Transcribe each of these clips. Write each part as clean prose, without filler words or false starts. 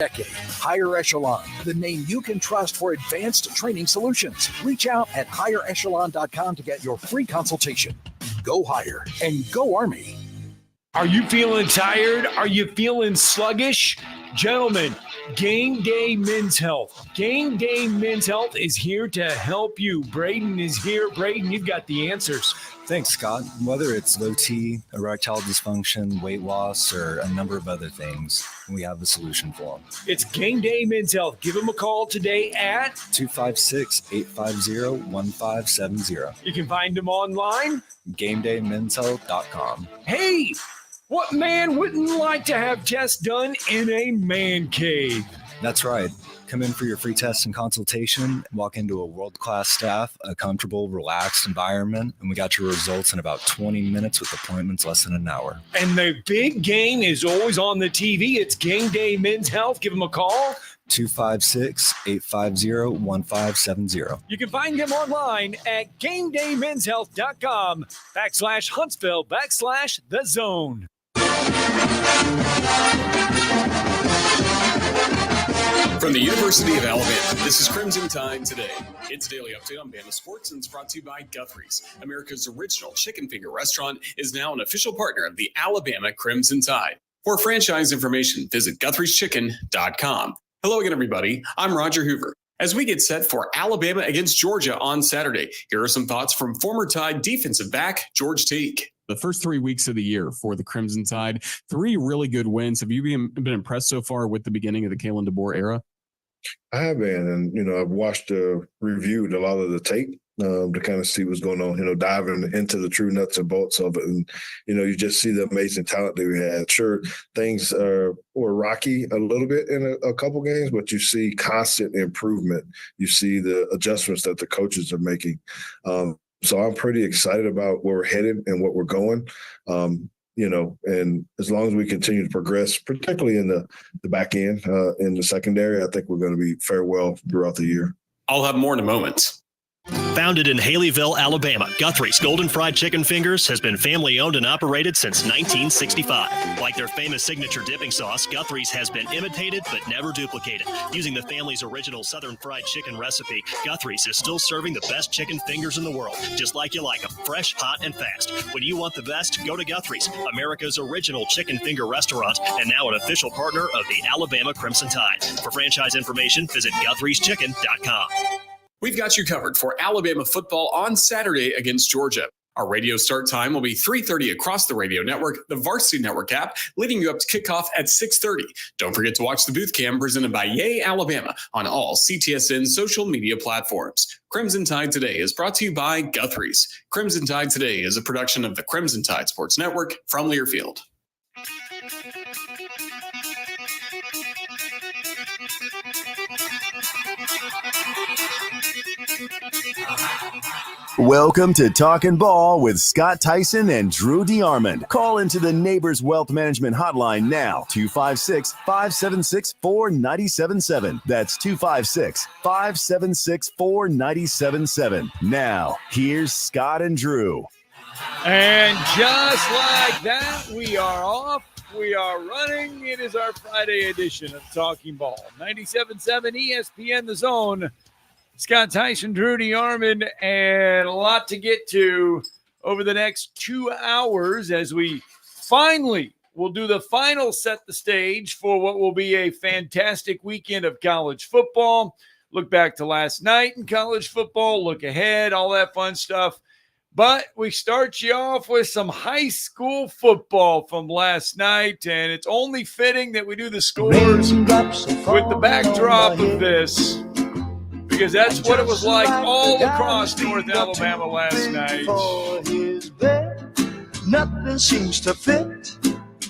decade. Higher Echelon, the name you can trust for advanced training solutions. Reach out at higherechelon.com to get your free consultation. Go higher and go Army. Are you feeling tired? Are you feeling sluggish? Gentlemen, Game Day Men's Health. Game Day Men's Health is here to help you. Braden is here. Braden, you've got the answers. Thanks, Scott. Whether it's low T, erectile dysfunction, weight loss, or a number of other things, we have a solution for them. It's Game Day Men's Health. Give them a call today at 256-850-1570. You can find them online. GameDayMen'sHealth.com. Hey, what man wouldn't like to have tests done in a man cave? That's right. Come in for your free test and consultation, walk into a world-class staff, a comfortable, relaxed environment, and we got your results in about 20 minutes with appointments less than an hour. And the big game is always on the TV. It's Game Day Men's Health. Give them a call. 256-850-1570. You can find them online at GameDayMen'sHealth.com/Huntsville/The Zone. From the University of Alabama, this is Crimson Tide Today. It's a daily update on Bama Sports, and it's brought to you by Guthrie's. America's original chicken finger restaurant is now an official partner of the Alabama Crimson Tide. For franchise information, visit Guthrie'sChicken.com. Hello again, everybody. I'm Roger Hoover. As we get set for Alabama against Georgia on Saturday, here are some thoughts from former Tide defensive back George Teague. The first 3 weeks of the year for the Crimson Tide, 3 really good wins. Have you been impressed so far with the beginning of the Kalen DeBoer era? I have been, and I've watched, reviewed a lot of the tape to kind of see what's going on. Diving into the true nuts and bolts of it, and you just see the amazing talent that we had. Sure, things were rocky a little bit in a couple games, but you see constant improvement. You see the adjustments that the coaches are making. So I'm pretty excited about where we're headed and what we're going. And as long as we continue to progress, particularly in the back end, in the secondary, I think we're going to be fare well throughout the year. I'll have more in a moment. Founded in Haleyville, Alabama, Guthrie's Golden Fried Chicken Fingers has been family-owned and operated since 1965. Like their famous signature dipping sauce, Guthrie's has been imitated but never duplicated. Using the family's original Southern fried chicken recipe, Guthrie's is still serving the best chicken fingers in the world, just like you like them, fresh, hot, and fast. When you want the best, go to Guthrie's, America's original chicken finger restaurant, and now an official partner of the Alabama Crimson Tide. For franchise information, visit Guthrie'sChicken.com. We've got you covered for Alabama football on Saturday against Georgia. Our radio start time will be 3:30 across the radio network, the Varsity Network app, leading you up to kickoff at 6:30. Don't forget to watch the booth cam presented by Yay Alabama on all CTSN social media platforms. Crimson Tide Today is brought to you by Guthrie's. Crimson Tide Today is a production of the Crimson Tide Sports Network from Learfield. Welcome to Talkin' Ball with Scott Theisen and Drew DeArmond. Call into the Neighbors Wealth Management Hotline now, 256-576-4977. That's 256-576-4977. Now, here's Scott and Drew. And just like that, we are off. We are running. It is our Friday edition of Talking Ball. 97.7 ESPN The Zone. Scott Theisen, Drew DeArmond, and a lot to get to over the next 2 hours as we finally will do the final set the stage for what will be a fantastic weekend of college football. Look back to last night in college football, look ahead, all that fun stuff. But we start you off with some high school football from last night, and it's only fitting that we do the scores with the backdrop of this, because that's what it was like all across North Alabama last night. Nothing seems to fit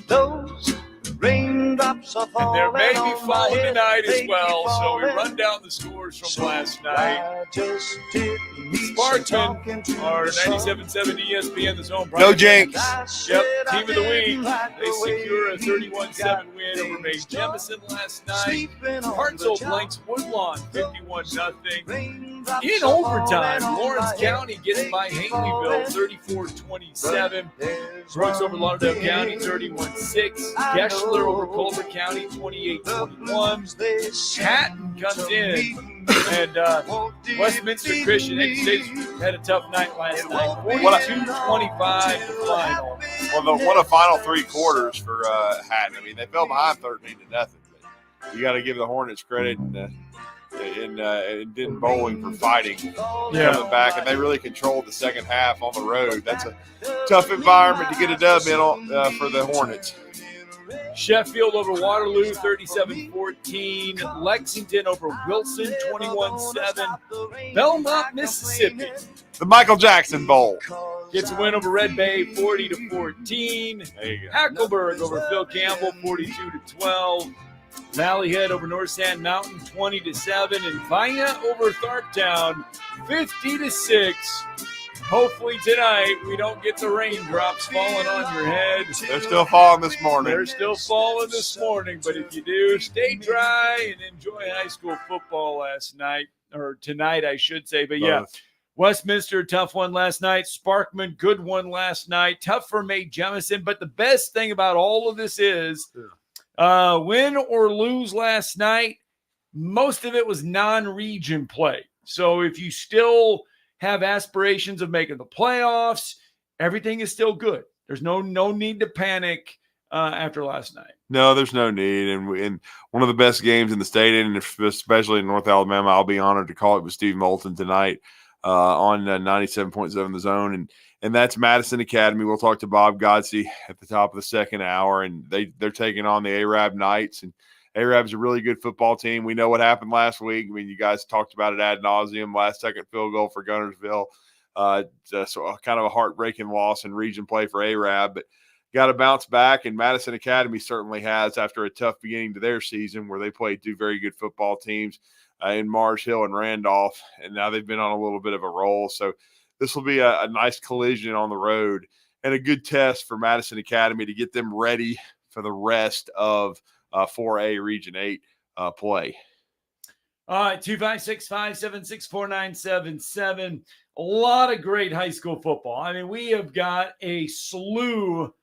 those raindrops are falling. And there may be falling tonight as well, so we run down the scores from last night. Sparkman are 97.7 ESPN The Zone. No jinx. Yep, team of the week. They secure a 31-7 win over May Jemison last night. Hartselle blanks Woodlawn 51-0. In overtime, Lawrence County gets by Haleyville 34-27. Brooks over Lauderdale County 31-6. Geschler over Culver County 28-21. Hatton comes in, and Westminster Christian had a tough night last night. 42-25 the final. Well, what a final three quarters for Hatton. I mean, they fell behind 13-0. But you got to give the Hornets credit and Denton Bowling for fighting, coming back, and they really controlled the second half on the road. That's a tough environment to get a dub in for the Hornets. Sheffield over Waterloo 37-14. Lexington over Wilson 21-7. Belmont, Mississippi. The Michael Jackson Bowl Gets a win over Red Bay 40-14. There you go. Hackleburg over Phil Campbell 42-12. Valley Head over North Sand Mountain 20-7. And Vina over Tharptown 50-6. Hopefully tonight we don't get the raindrops falling on your head. They're still falling this morning. They're still falling this morning, but if you do, stay dry and enjoy high school football last night, or tonight, I should say. But yeah, Westminster, tough one last night. Sparkman, good one last night. Tough for Mae Jemison. But the best thing about all of this is win or lose last night, most of it was non-region play. So if you still have aspirations of making the playoffs, everything is still good. There's no need to panic after last night. No, there's no need. And one of the best games in the state, and especially in North Alabama, I'll be honored to call it with Steve Moulton tonight on 97.7 The Zone. And that's Madison Academy. We'll talk to Bob Godsey at the top of the second hour, and they're taking on the Arab Knights. And Arab's a really good football team. We know what happened last week. I mean, you guys talked about it ad nauseum. Last second field goal for Gunnersville. So kind of a heartbreaking loss in region play for Arab, but got to bounce back. And Madison Academy certainly has, after a tough beginning to their season where they played two very good football teams in Mars Hill and Randolph. And now they've been on a little bit of a roll. So this will be a nice collision on the road and a good test for Madison Academy to get them ready for the rest of 4A Region 8 play. All right, 256-576-4977. A lot of great high school football. I mean, we have got a slew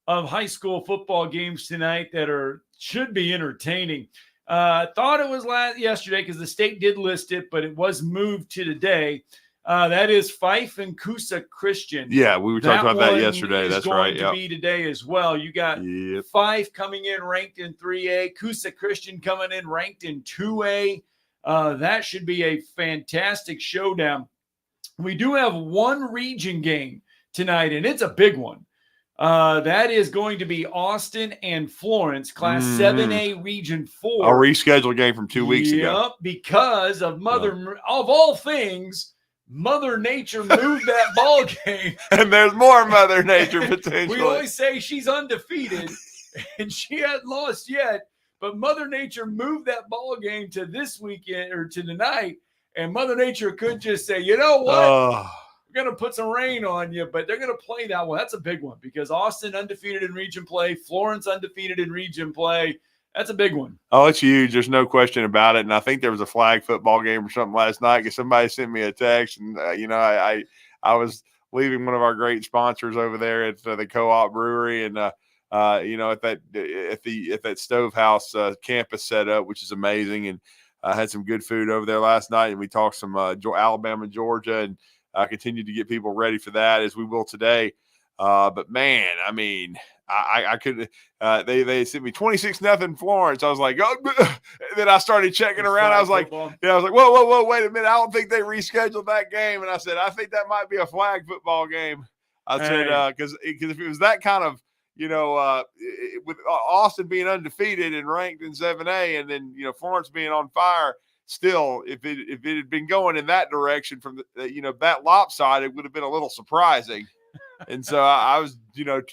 of high school football games tonight that should be entertaining. Thought it was yesterday because the state did list it, but it was moved to today. That is Fife and Coosa Christian. Yeah, we were talking about that yesterday. That's right. Going to be today as well. You got Fife coming in ranked in 3A, Coosa Christian coming in ranked in 2A. That should be a fantastic showdown. We do have one region game tonight, and it's a big one. That is going to be Austin and Florence, Class 7A Region 4. A rescheduled game from 2 weeks ago. Yep, because of of all things, Mother Nature moved that ball game. And there's more Mother Nature potentially. We always say she's undefeated, and she hasn't lost yet. But Mother Nature moved that ball game to this weekend or to tonight, and Mother Nature could just say, you know what? We're going to put some rain on you, but they're going to play that one. That's a big one because Austin undefeated in region play, Florence undefeated in region play. That's a big one. Oh, it's huge. There's no question about it. And I think there was a flag football game or something last night because somebody sent me a text, and I was leaving one of our great sponsors over there at the Co-op Brewery, and at that Stovehouse campus setup, which is amazing, and I had some good food over there last night, and we talked some Alabama, Georgia, and continued to get people ready for that as we will today. But man, I mean, I couldn't. They sent me 26-0 Florence. I was like, oh, and then I started checking around. I was like, whoa, wait a minute. I don't think they rescheduled that game. And I said, I think that might be a flag football game. I said, because if it was that kind of, with Austin being undefeated and ranked in 7A, and then Florence being on fire. Still, if it had been going in that direction from that lopsided, it would have been a little surprising. And so I was,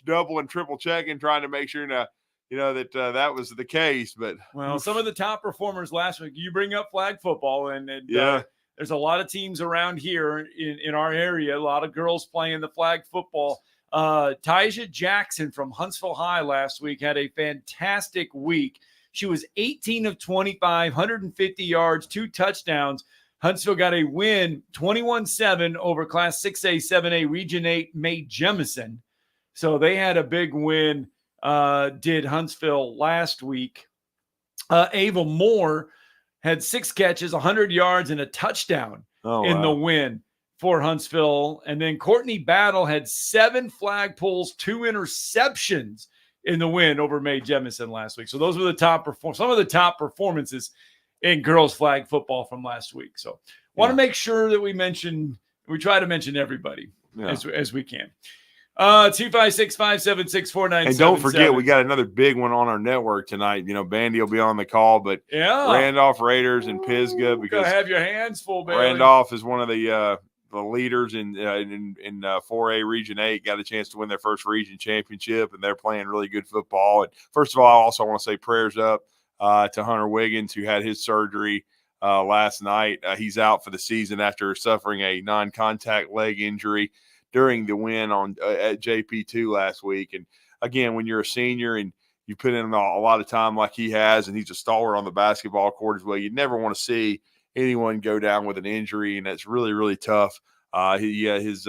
double and triple checking, trying to make sure that that was the case. But some of the top performers last week, you bring up flag football, and there's a lot of teams around here in our area, a lot of girls playing the flag football. Tyja Jackson from Huntsville High last week had a fantastic week. She was 18 of 25, 150 yards, 2 touchdowns. Huntsville got a win 21-7 over Class 6A, 7A Region 8 May Jemison. So they had a big win, did Huntsville last week. Ava Moore had 6 catches, 100 yards, and a touchdown the win for Huntsville. And then Courtney Battle had 7 flag pulls, 2 interceptions in the win over May Jemison last week. So those were some of the top performances in girls flag football from last week. So want to make sure that we try to mention everybody as we can. 256-576-4977. And don't forget, we got another big one on our network tonight. Bandy will be on the call, but Randolph Raiders and Pisgah, because have your hands full, baby. Randolph is one of the leaders in 4A Region 8, got a chance to win their first region championship, and they're playing really good football. And first of all, I also want to say prayers up to Hunter Wiggins, who had his surgery last night. He's out for the season after suffering a non-contact leg injury during the win at JP2 last week. And again, when you're a senior and you put in a lot of time like he has, and he's a stalwart on the basketball court as well, you never want to see anyone go down with an injury, and that's really, really tough. His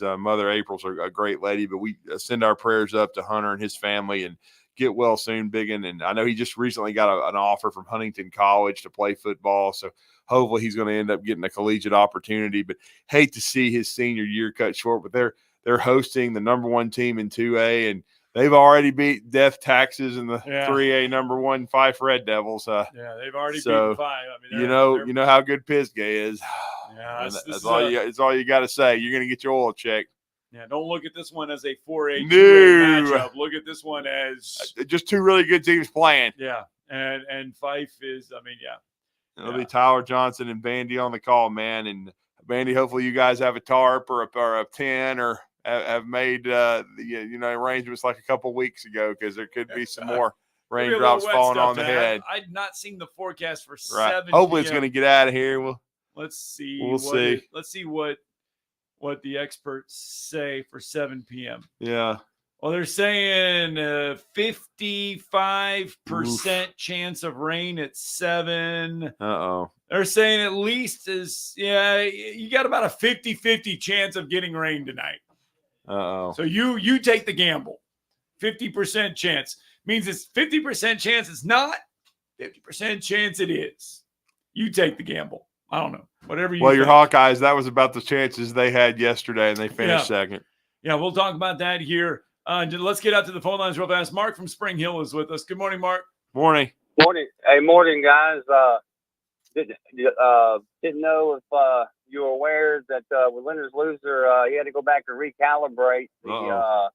mother April's a great lady, but we send our prayers up to Hunter and his family, and get well soon, Biggin. And I know he just recently got an offer from Huntington College to play football, so hopefully he's going to end up getting a collegiate opportunity. But hate to see his senior year cut short. But they're hosting the number 1 team in 2A, and they've already beat Death Taxes and the 3A number 1 Fife Red Devils. They've already beaten 5. I mean, you know how good Pisgah is. Yeah, that's all you got to say. You're going to get your oil checked. Yeah, don't look at this one as a 4A matchup. Look at this one as just 2 really good teams playing. Yeah, and Fife is, It'll be Tyler Johnson and Bandy on the call, man. And Bandy, hopefully you guys have a tarp or a tent, or have made arrangements like a couple weeks ago, because there could be some more raindrops falling on the head. I'd not seen the forecast for 7 Hopefully it's going to get out of here. Let's see. We'll see. Let's see what the experts say for 7 p.m. Yeah. Well, they're saying 55% chance of rain at 7. Uh-oh. They're saying at least you got about a 50-50 chance of getting rain tonight. Uh-oh. So you take the gamble. 50% chance means it's 50% chance it's not, 50% chance it is. You take the gamble. I don't know. Whatever you think. Your Hawkeyes, that was about the chances they had yesterday, and they finished second. Yeah, we'll talk about that here. Let's get out to the phone lines real fast. Mark from Spring Hill is with us. Good morning, Mark. Morning. Morning. Hey, morning, guys. Didn't know if you were aware that with Leonard's loser, he had to go back and recalibrate the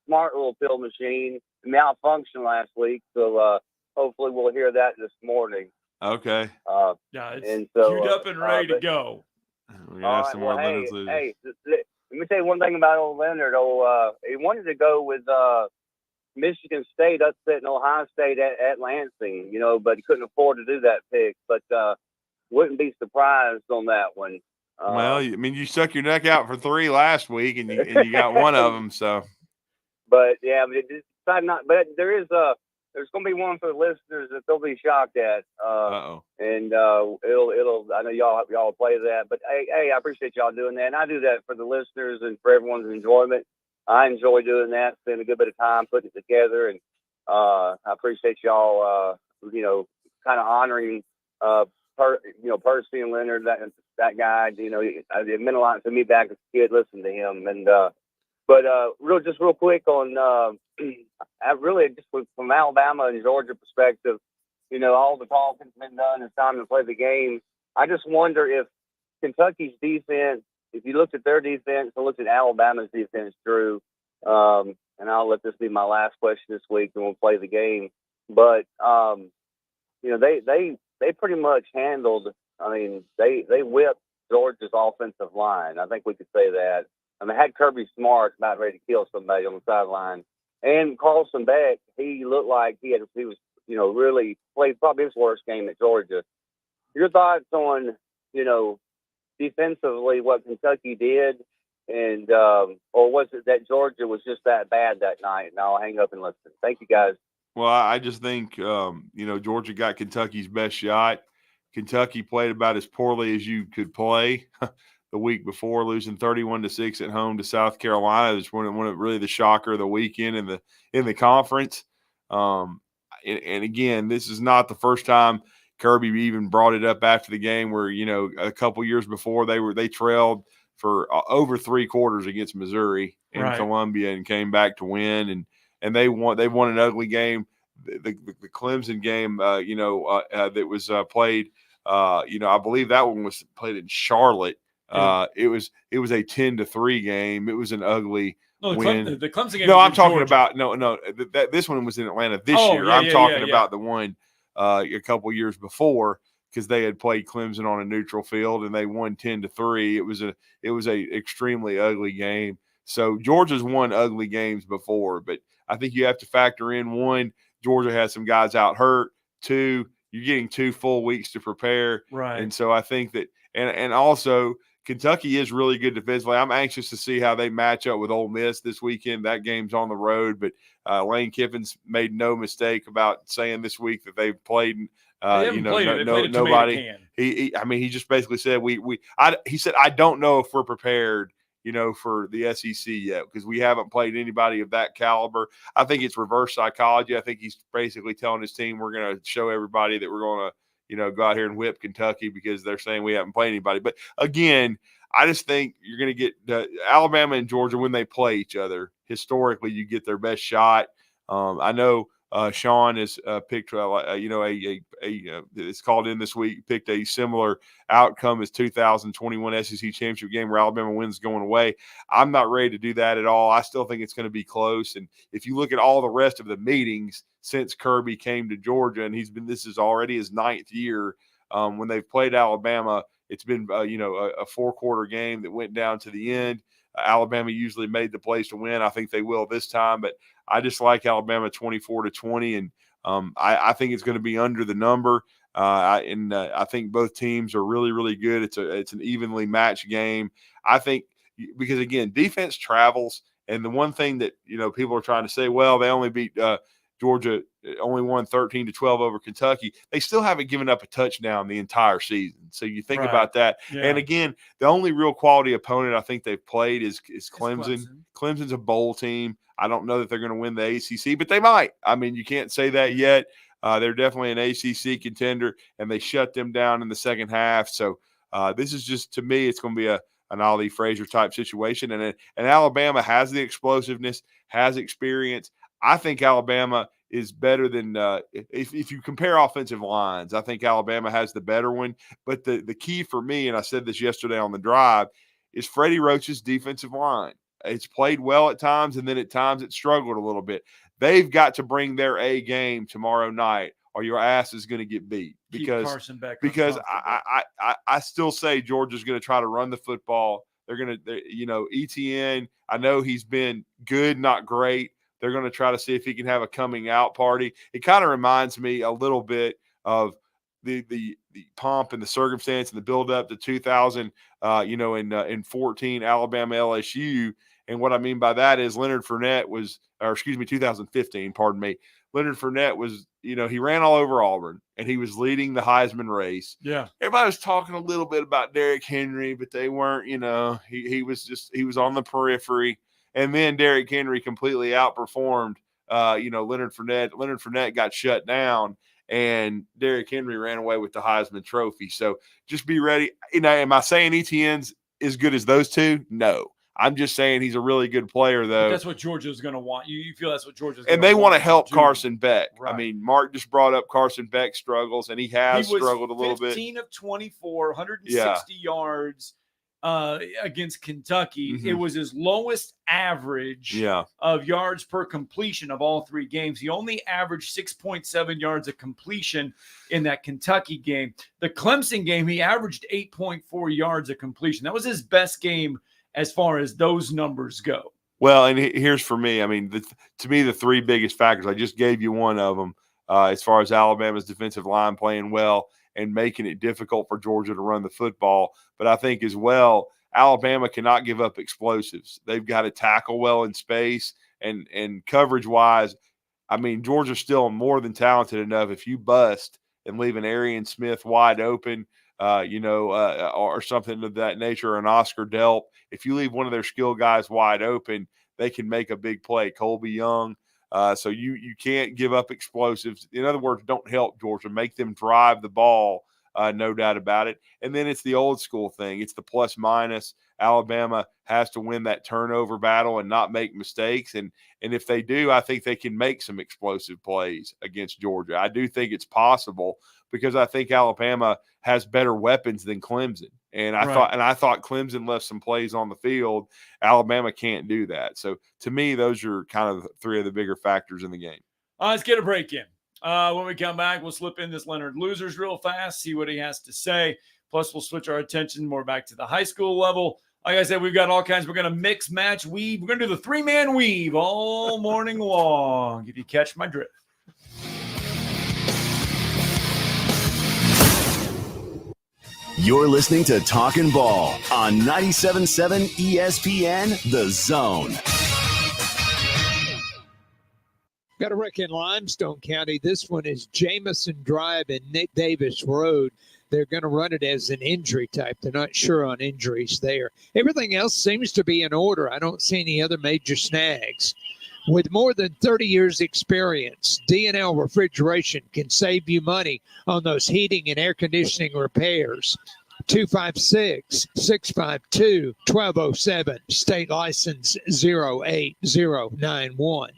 smart little pill machine. It malfunctioned last week, so hopefully we'll hear that this morning. Okay. It's queued up and ready to go. We're gonna have some more Leonard's losers. Hey, let me tell you one thing about old Leonard. He wanted to go with Michigan State upsetting Ohio State at Lansing, but he couldn't afford to do that pick. But wouldn't be surprised on that one. You stuck your neck out for 3 last week, and you got one of them. So, but yeah, but But there's going to be one for the listeners that they'll be shocked at. And it'll. I know y'all play that, but hey, I appreciate y'all doing that, and I do that for the listeners and for everyone's enjoyment. I enjoy doing that, spend a good bit of time putting it together, and I appreciate y'all, kind of honoring, Percy and Leonard, that guy. It meant a lot to me back as a kid listening to him, and real quick on. I really just from Alabama and Georgia perspective, all the talking's been done. It's time to play the game. I just wonder if Kentucky's defense, if you looked at their defense and looked at Alabama's defense, Drew, and I'll let this be my last question this week, and we'll play the game. But they pretty much handled. They whipped Georgia's offensive line. I think we could say that. Had Kirby Smart about ready to kill somebody on the sideline. And Carlson Beck, he looked like he was, really played probably his worst game at Georgia. Your thoughts on, defensively what Kentucky did, and or was it that Georgia was just that bad that night? And I'll hang up and listen. Thank you, guys. Well, I just think, Georgia got Kentucky's best shot. Kentucky played about as poorly as you could play the week before, losing 31-6 at home to South Carolina. It's one of really the shocker of the weekend in the conference. And again, this is not the first time Kirby even brought it up after the game where, a couple years before they trailed for over 3 quarters against Missouri in Columbia and came back to win. And they won an ugly game. The Clemson game, that was played, I believe that one was played in Charlotte. It was a 10-3 game. It was an ugly win. The Clemson game. No, I'm talking about this one was in Atlanta this year. I'm talking about the one a couple years before, because they had played Clemson on a neutral field and they won 10-3. It was a extremely ugly game. So Georgia's won ugly games before, but I think you have to factor in, one, Georgia has some guys out hurt. 2, you're getting 2 full weeks to prepare. Right. And so I think that, and also Kentucky is really good defensively. I'm anxious to see how they match up with Ole Miss this weekend. That game's on the road, but Lane Kiffin's made no mistake about saying this week that they've played. Nobody. He just basically said he said, I don't know if we're prepared, for the SEC yet, because we haven't played anybody of that caliber. I think it's reverse psychology. I think he's basically telling his team, we're going to show everybody that we're going to, go out here and whip Kentucky because they're saying we haven't played anybody. But again, I just think you're going to get Alabama and Georgia when they play each other. Historically, you get their best shot. I know Sean has picked, it's called in this week, picked a similar outcome as 2021 SEC championship game where Alabama wins going away. I'm not ready to do that at all. I still think it's going to be close. And if you look at all the rest of the meetings since Kirby came to Georgia, and this is already his 9th year, when they've played Alabama, it's been, a 4-quarter game that went down to the end. Alabama usually made the plays to win. I think they will this time, but I just like Alabama 24-20, and I think it's going to be under the number. I think both teams are really, really good. It's an evenly matched game. I think because, again, defense travels, and the one thing that people are trying to say, well, they only beat Georgia, only won 13-12 over Kentucky. They still haven't given up a touchdown the entire season. So you think about that. Yeah. And again, the only real quality opponent I think they've played is Clemson. Clemson's a bowl team. I don't know that they're going to win the ACC, but they might. I mean, you can't say that yet. They're definitely an ACC contender, and they shut them down in the second half. So this is just, to me, it's going to be an Ali Frazier type situation. And Alabama has the explosiveness, has experience. I think Alabama is better than if you compare offensive lines. I think Alabama has the better one. But the key for me, and I said this yesterday on the drive, is Freddie Roach's defensive line. It's played well at times, and then at times it struggled a little bit. They've got to bring their A game tomorrow night, or your ass is going to get beat. Because I still say Georgia's going to try to run the football. They're going to, ETN, I know he's been good, not great. They're going to try to see if he can have a coming out party. It kind of reminds me a little bit of the pomp and the circumstance and the build up to 2000, in 14 Alabama LSU. And what I mean by that is 2015, pardon me. Leonard Fournette was, he ran all over Auburn and he was leading the Heisman race. Yeah. Everybody was talking a little bit about Derrick Henry, but they weren't, he was on the periphery. And then Derrick Henry completely outperformed, Leonard Fournette. Leonard Fournette got shut down, and Derrick Henry ran away with the Heisman Trophy. So just be ready. Am I saying ETN's as good as those two? No. I'm just saying he's a really good player, though. But that's what Georgia's going to want. You feel that's what Georgia's going to want. And they want to help Carson Beck. Right. I mean, Mark just brought up Carson Beck's struggles, and he has struggled a little bit. 15 of 24, 160 yards. Against Kentucky. Mm-hmm. It was his lowest average of yards per completion of all 3 games. He only averaged 6.7 yards of completion in that Kentucky game. The Clemson game, he averaged 8.4 yards of completion. That was his best game as far as those numbers go. Well, and here's for me. I mean, to me, the 3 biggest factors, I just gave you one of them, as far as Alabama's defensive line playing well and making it difficult for Georgia to run the football. But I think as well, Alabama cannot give up explosives. They've got to tackle well in space and coverage-wise. I mean, Georgia's still more than talented enough. If you bust and leaving Arian Smith wide open, or something of that nature, or an Oscar Delp. If you leave one of their skill guys wide open, they can make a big play. Colby Young. So you can't give up explosives. In other words, don't help Georgia. Make them drive the ball, no doubt about it. And then it's the old school thing. It's the plus minus. Alabama has to win that turnover battle and not make mistakes. And if they do, I think they can make some explosive plays against Georgia. I do think it's possible because I think Alabama has better weapons than Clemson. And I thought Clemson left some plays on the field. Alabama can't do that. So to me, those are kind of three of the bigger factors in the game. Let's get a break in. When we come back, we'll slip in this Leonard Losers real fast, see what he has to say. Plus, we'll switch our attention more back to the high school level. Like I said, we've got all kinds. We're going to mix, match, weave. We're going to do the three-man weave all morning long, if you catch my drift. You're listening to Talkin' Ball on 97.7 ESPN, The Zone. Got a wreck in Limestone County. This one is Jamison Drive and Nick Davis Road. They're going to run it as an injury type. They're not sure on injuries there. Everything else seems to be in order. I don't see any other major snags. With more than 30 years experience, D&L Refrigeration can save you money on those heating and air conditioning repairs. 256-652-1207. State license 08091.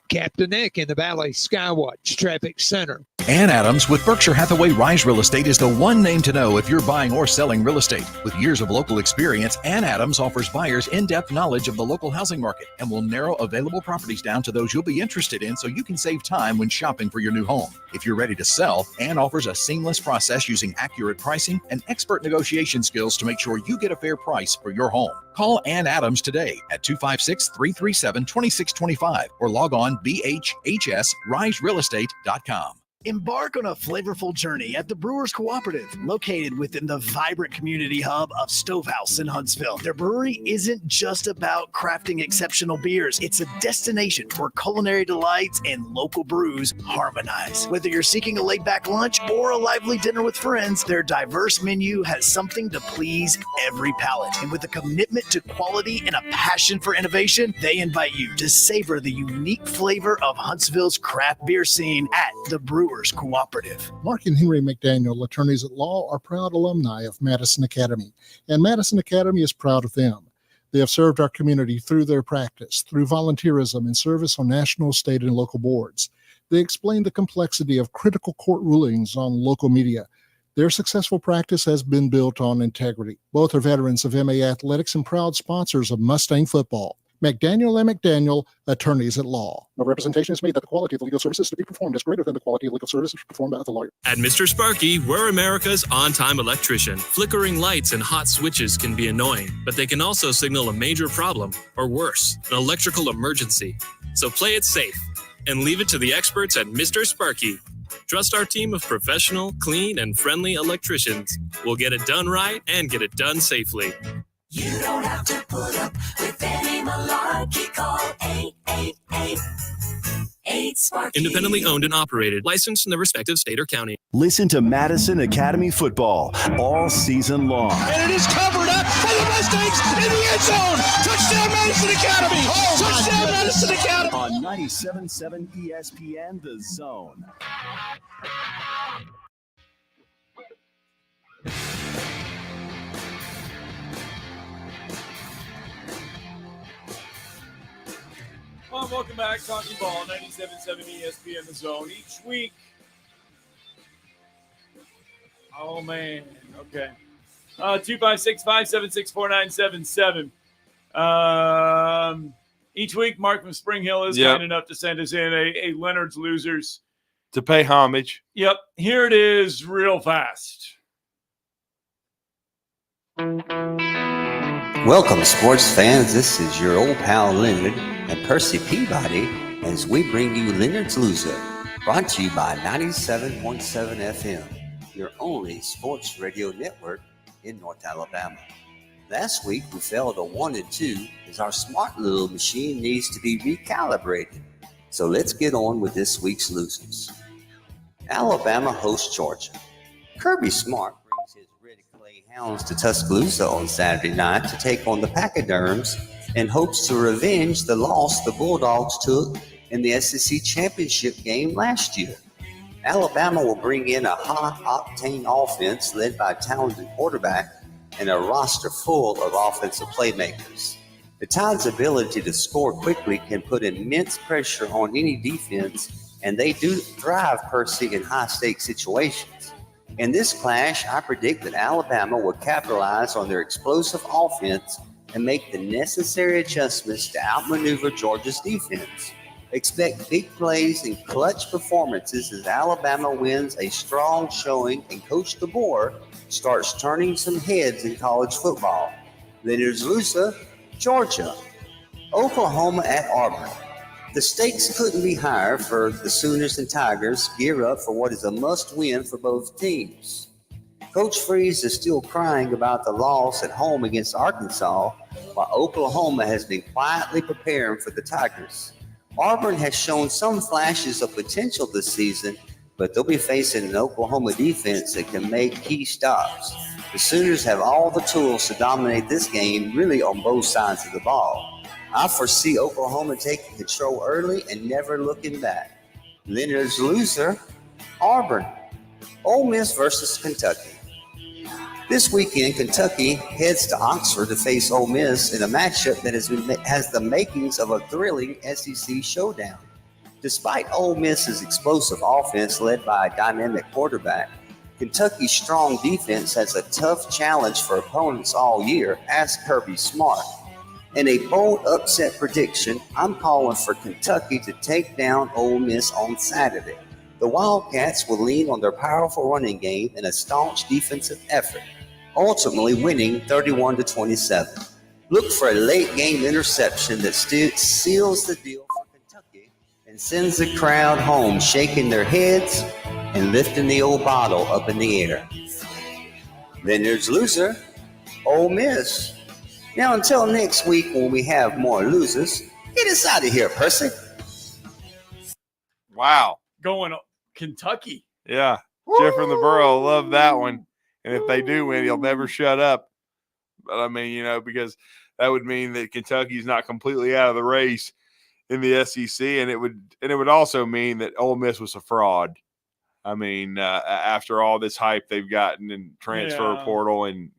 Captain Nick in the Valley Skywatch Traffic Center. Ann Adams with Berkshire Hathaway Rise Real Estate is the one name to know if you're buying or selling real estate. With years of local experience, Ann Adams offers buyers in-depth knowledge of the local housing market and will narrow available properties down to those you'll be interested in so you can save time when shopping for your new home. If you're ready to sell, Ann offers a seamless process using accurate pricing and expert negotiation skills to make sure you get a fair price for your home. Call Ann Adams today at 256-337-2625 or log on bhhsriserealestate.com. Embark on a flavorful journey at the Brewers Cooperative, located within the vibrant community hub of Stovehouse in Huntsville. Their brewery isn't just about crafting exceptional beers. It's a destination where culinary delights and local brews harmonize. Whether you're seeking a laid-back lunch or a lively dinner with friends, their diverse menu has something to please every palate. And with a commitment to quality and a passion for innovation, they invite you to savor the unique flavor of Huntsville's craft beer scene at the Brewers Cooperative. Mark and Henry McDaniel, attorneys at law, are proud alumni of Madison Academy, and Madison Academy is proud of them. They have served our community through their practice, through volunteerism and service on national, state, and local boards. They explain the complexity of critical court rulings on local media. Their successful practice has been built on integrity. Both are veterans of MA Athletics and proud sponsors of Mustang football. McDaniel and McDaniel, attorneys at law. No representation is made that the quality of the legal services to be performed is greater than the quality of legal services performed by the lawyer. At Mr. Sparky, we're America's on-time electrician. Flickering lights and hot switches can be annoying, but they can also signal a major problem, or worse, an electrical emergency. So play it safe and leave it to the experts at Mr. Sparky. Trust our team of professional, clean, and friendly electricians. We'll get it done right and get it done safely. You don't have to put up with any malarkey. Call 888-8-SPARKY. Independently owned and operated. Licensed in the respective state or county. Listen to Madison Academy football all season long. And it is covered up by the Mustangs in the end zone. Touchdown Madison Academy. Touchdown Madison Academy. On 97.7 ESPN, The Zone. Well, welcome back. Talking Ball, 97.7 ESPN The Zone. Each week. Oh, man. Okay. 256-576-4977. Each week, Mark from Spring Hill is kind enough to send us in a Leonard's Losers. To pay homage. Yep. Here it is real fast. Welcome, sports fans. This is your old pal Leonard and Percy Peabody as we bring you Leonard's Loser, brought to you by 97.7 FM, your only sports radio network in North Alabama. Last week we fell to 1-2 as our smart little machine needs to be recalibrated. So let's get on with this week's losers. Alabama hosts Georgia. Kirby Smart brings his red clay hounds to Tuscaloosa on Saturday night to take on the Pachyderms and hopes to revenge the loss the Bulldogs took in the SEC championship game last year. Alabama will bring in a high-octane offense led by a talented quarterback and a roster full of offensive playmakers. The Tide's ability to score quickly can put immense pressure on any defense, and they do thrive, Percy, in high-stakes situations. In this clash, I predict that Alabama will capitalize on their explosive offense and make the necessary adjustments to outmaneuver Georgia's defense. Expect big plays and clutch performances as Alabama wins a strong showing and Coach DeBoer starts turning some heads in college football. Leonard's Lusa, Georgia. Oklahoma at Auburn. The stakes couldn't be higher for the Sooners and Tigers gear up for what is a must-win for both teams. Coach Freeze is still crying about the loss at home against Arkansas, while Oklahoma has been quietly preparing for the Tigers. Auburn has shown some flashes of potential this season, but they'll be facing an Oklahoma defense that can make key stops. The Sooners have all the tools to dominate this game, really on both sides of the ball. I foresee Oklahoma taking control early and never looking back. Leonard's loser, Auburn. Ole Miss versus Kentucky. This weekend, Kentucky heads to Oxford to face Ole Miss in a matchup that has the makings of a thrilling SEC showdown. Despite Ole Miss's explosive offense led by a dynamic quarterback, Kentucky's strong defense has a tough challenge for opponents all year, ask Kirby Smart. In a bold upset prediction, I'm calling for Kentucky to take down Ole Miss on Saturday. The Wildcats will lean on their powerful running game and a staunch defensive effort, ultimately winning 31-27. Look for a late-game interception that seals the deal for Kentucky and sends the crowd home shaking their heads and lifting the old bottle up in the air. Then there's loser, Ole Miss. Now, until next week when we have more losers, get us out of here, Percy. Wow. Going Kentucky. Yeah. Jeff from the Borough, love that one. And if they do win, he'll never shut up. But I mean, because that would mean that Kentucky's not completely out of the race in the SEC, and it would also mean that Ole Miss was a fraud. I mean, after all this hype they've gotten in transfer portal, and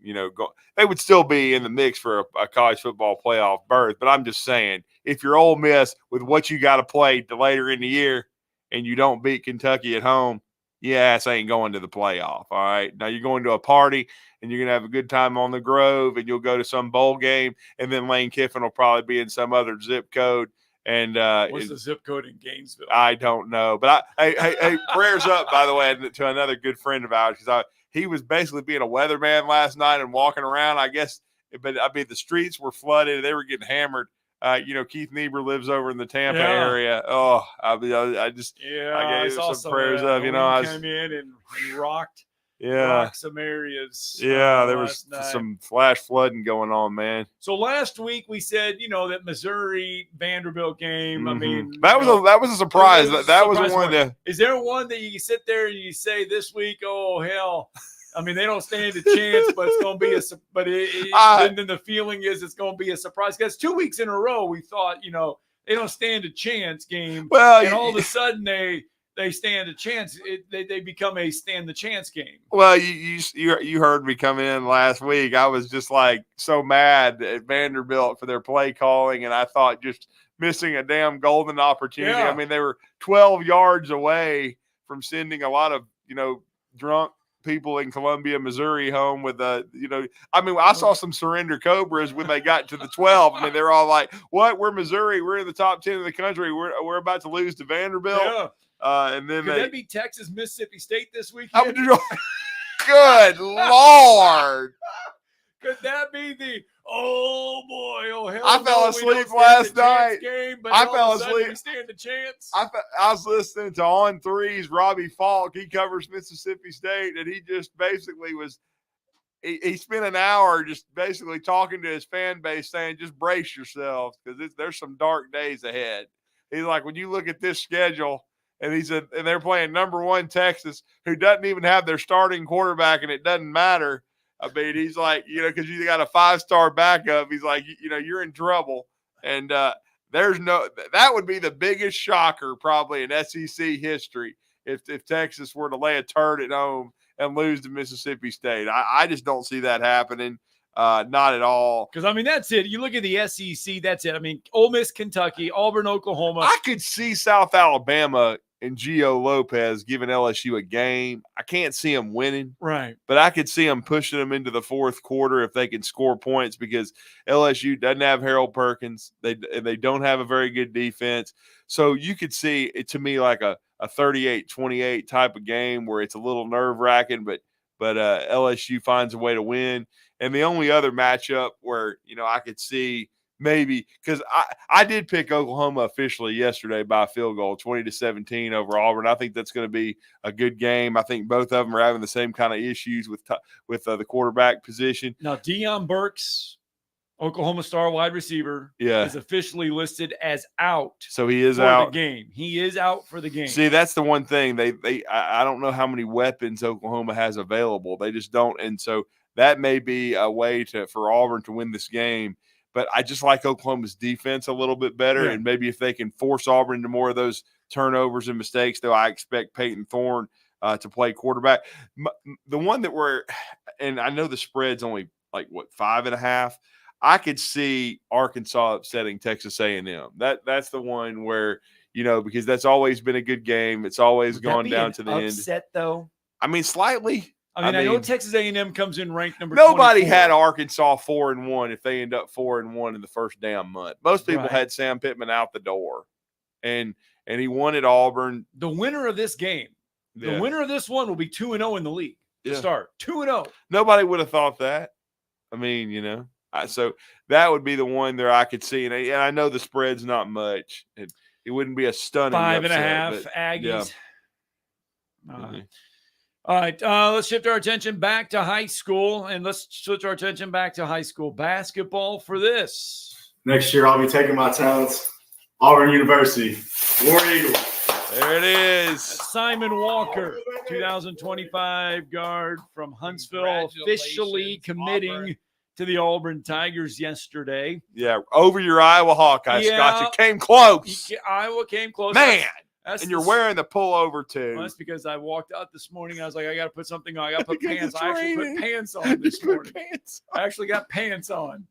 they would still be in the mix for a college football playoff berth. But I'm just saying, if you're Ole Miss with what you got to play later in the year, and you don't beat Kentucky at home, your ass ain't going to the playoff. All right. Now you're going to a party and you're going to have a good time on the Grove, and you'll go to some bowl game, and then Lane Kiffin will probably be in some other zip code. And what's the zip code in Gainesville? I don't know. But hey, prayers up, by the way, to another good friend of ours, because he was basically being a weatherman last night and walking around, I guess. But I mean, the streets were flooded. They were getting hammered. Keith Niebuhr lives over in the Tampa area. Oh, I gave some prayers up. I came in and rocked. Yeah, rocked some areas. Yeah, there was some flash flooding going on, man. So last week we said, that Missouri Vanderbilt game. I mean, that was a surprise. That was one of the. Is there one that you sit there and you say this week? Oh hell. I mean, they don't stand a chance, but it's going to be then the feeling is it's going to be a surprise. Because 2 weeks in a row, we thought, they don't stand a chance game. Well, and all of a sudden they stand a chance. They become a stand the chance game. Well, you heard me come in last week. I was just like so mad at Vanderbilt for their play calling, and I thought just missing a damn golden opportunity. Yeah. I mean, they were 12 yards away from sending a lot of drunk people in Columbia, Missouri home with I saw some surrender Cobras when they got to the 12. I mean, they're all like, what? We're Missouri. We're in the top 10 of the country. We're about to lose to Vanderbilt. Yeah. And then Could that be Texas, Mississippi State this weekend? Good Lord. Could that be the oh hell? I fell asleep last night. Game, but I fell asleep. We stand a chance. I was listening to On Three's Robbie Falk. He covers Mississippi State, and he just basically was. He spent an hour just basically talking to his fan base, saying, "Just brace yourselves because there's some dark days ahead." He's like, when you look at this schedule And he said, and they're playing number 1 Texas, who doesn't even have their starting quarterback, and it doesn't matter. I mean, he's like, because you got a 5-star backup. He's like, you're in trouble. And that would be the biggest shocker probably in SEC history if Texas were to lay a turd at home and lose to Mississippi State. I just don't see that happening. Not at all. Because, that's it. You look at the SEC, that's it. Ole Miss, Kentucky, Auburn, Oklahoma. I could see South Alabama and Gio Lopez giving LSU a game. I can't see them winning. Right. But I could see them pushing them into the fourth quarter if they can score points, because LSU doesn't have Harold Perkins. They don't have a very good defense. So you could see it, to me, like a 38-28 type of game where it's a little nerve-wracking, but LSU finds a way to win. And the only other matchup where, I could see maybe, because I did pick Oklahoma officially yesterday by a field goal, 20-17 over Auburn. I think that's going to be a good game. I think both of them are having the same kind of issues with the quarterback position. Now, Deion Burks, Oklahoma star wide receiver, is officially listed as out. So he is for out the game. He is out for the game. See, that's the one thing. I don't know how many weapons Oklahoma has available. They just don't. And so that may be a way for Auburn to win this game. But I just like Oklahoma's defense a little bit better. Yeah. And maybe if they can force Auburn into more of those turnovers and mistakes, though I expect Peyton Thorne to play quarterback. The one that and I know the spread's only 5.5. I could see Arkansas upsetting Texas A&M. That's the one where, because that's always been a good game. It's always gone down to the end. Upset, though? Slightly. I know Texas A&M comes in ranked number 24. 24. Nobody had Arkansas 4-1 if they end up 4-1 in the first damn month. Most people had Sam Pittman out the door, and he won at Auburn. The winner of this game, the winner of this one will be 2-0 in the league to start. 2-0. Nobody would have thought that. So that would be the one there I could see, and I know the spread's not much. It wouldn't be a stunning 5.5 Aggies. Yeah. All right, let's shift our attention back to high school, and let's switch our attention back to high school basketball for this. Next year, I'll be taking my talents. Auburn University, War Eagle. There it is. Simon Walker, 2025 guard from Huntsville, officially committing to the Auburn Tigers yesterday. Yeah, over your Iowa Hawkeyes, Scott. It came close. Iowa came close. Man. And you're wearing the pullover too. Well, that's because I walked out this morning. I was like, I got to put something on. I got to put pants. I actually put pants on this morning. I actually got pants on.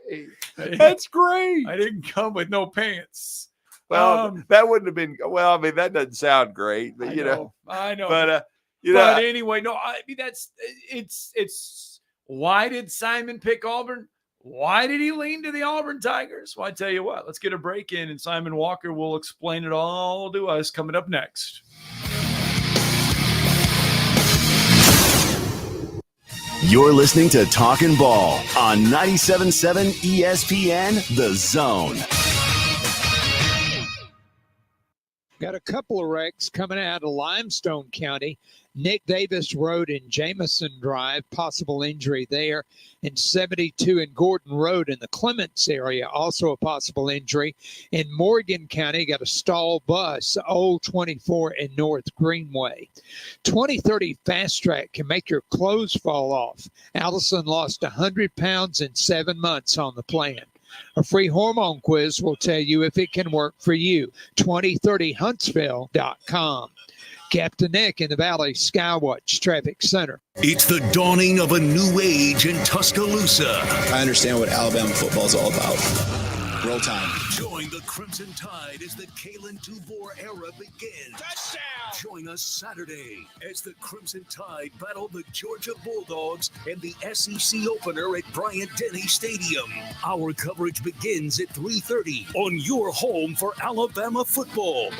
Hey, that's great. I didn't come with no pants. Well, that wouldn't have been. Well, that doesn't sound great, but I know. But but anyway, no. It's. Why did Simon pick Auburn? Why did he lean to the Auburn Tigers? Well, I tell you what, let's get a break in, and Simon Walker will explain it all to us coming up next. You're listening to Talkin' Ball on 97.7 ESPN, The Zone. Got a couple of wrecks coming out of Limestone County. Nick Davis Road and Jamison Drive, possible injury there. And 72 and Gordon Road in the Clements area, also a possible injury. In Morgan County, got a stalled bus, Old 24 and North Greenway. 2030 Fast Track can make your clothes fall off. Allison lost 100 pounds in 7 months on the plan. A free hormone quiz will tell you if it can work for you. 2030huntsville.com. Captain Nick in the Valley Skywatch Traffic Center. It's the dawning of a new age in Tuscaloosa. I understand what Alabama football is all about. Roll time. Join the Crimson Tide as the Kalen DuBois era begins. Touchdown! Join us Saturday as the Crimson Tide battle the Georgia Bulldogs and the SEC opener at Bryant-Denny Stadium. Our coverage begins at 3:30 on your home for Alabama football.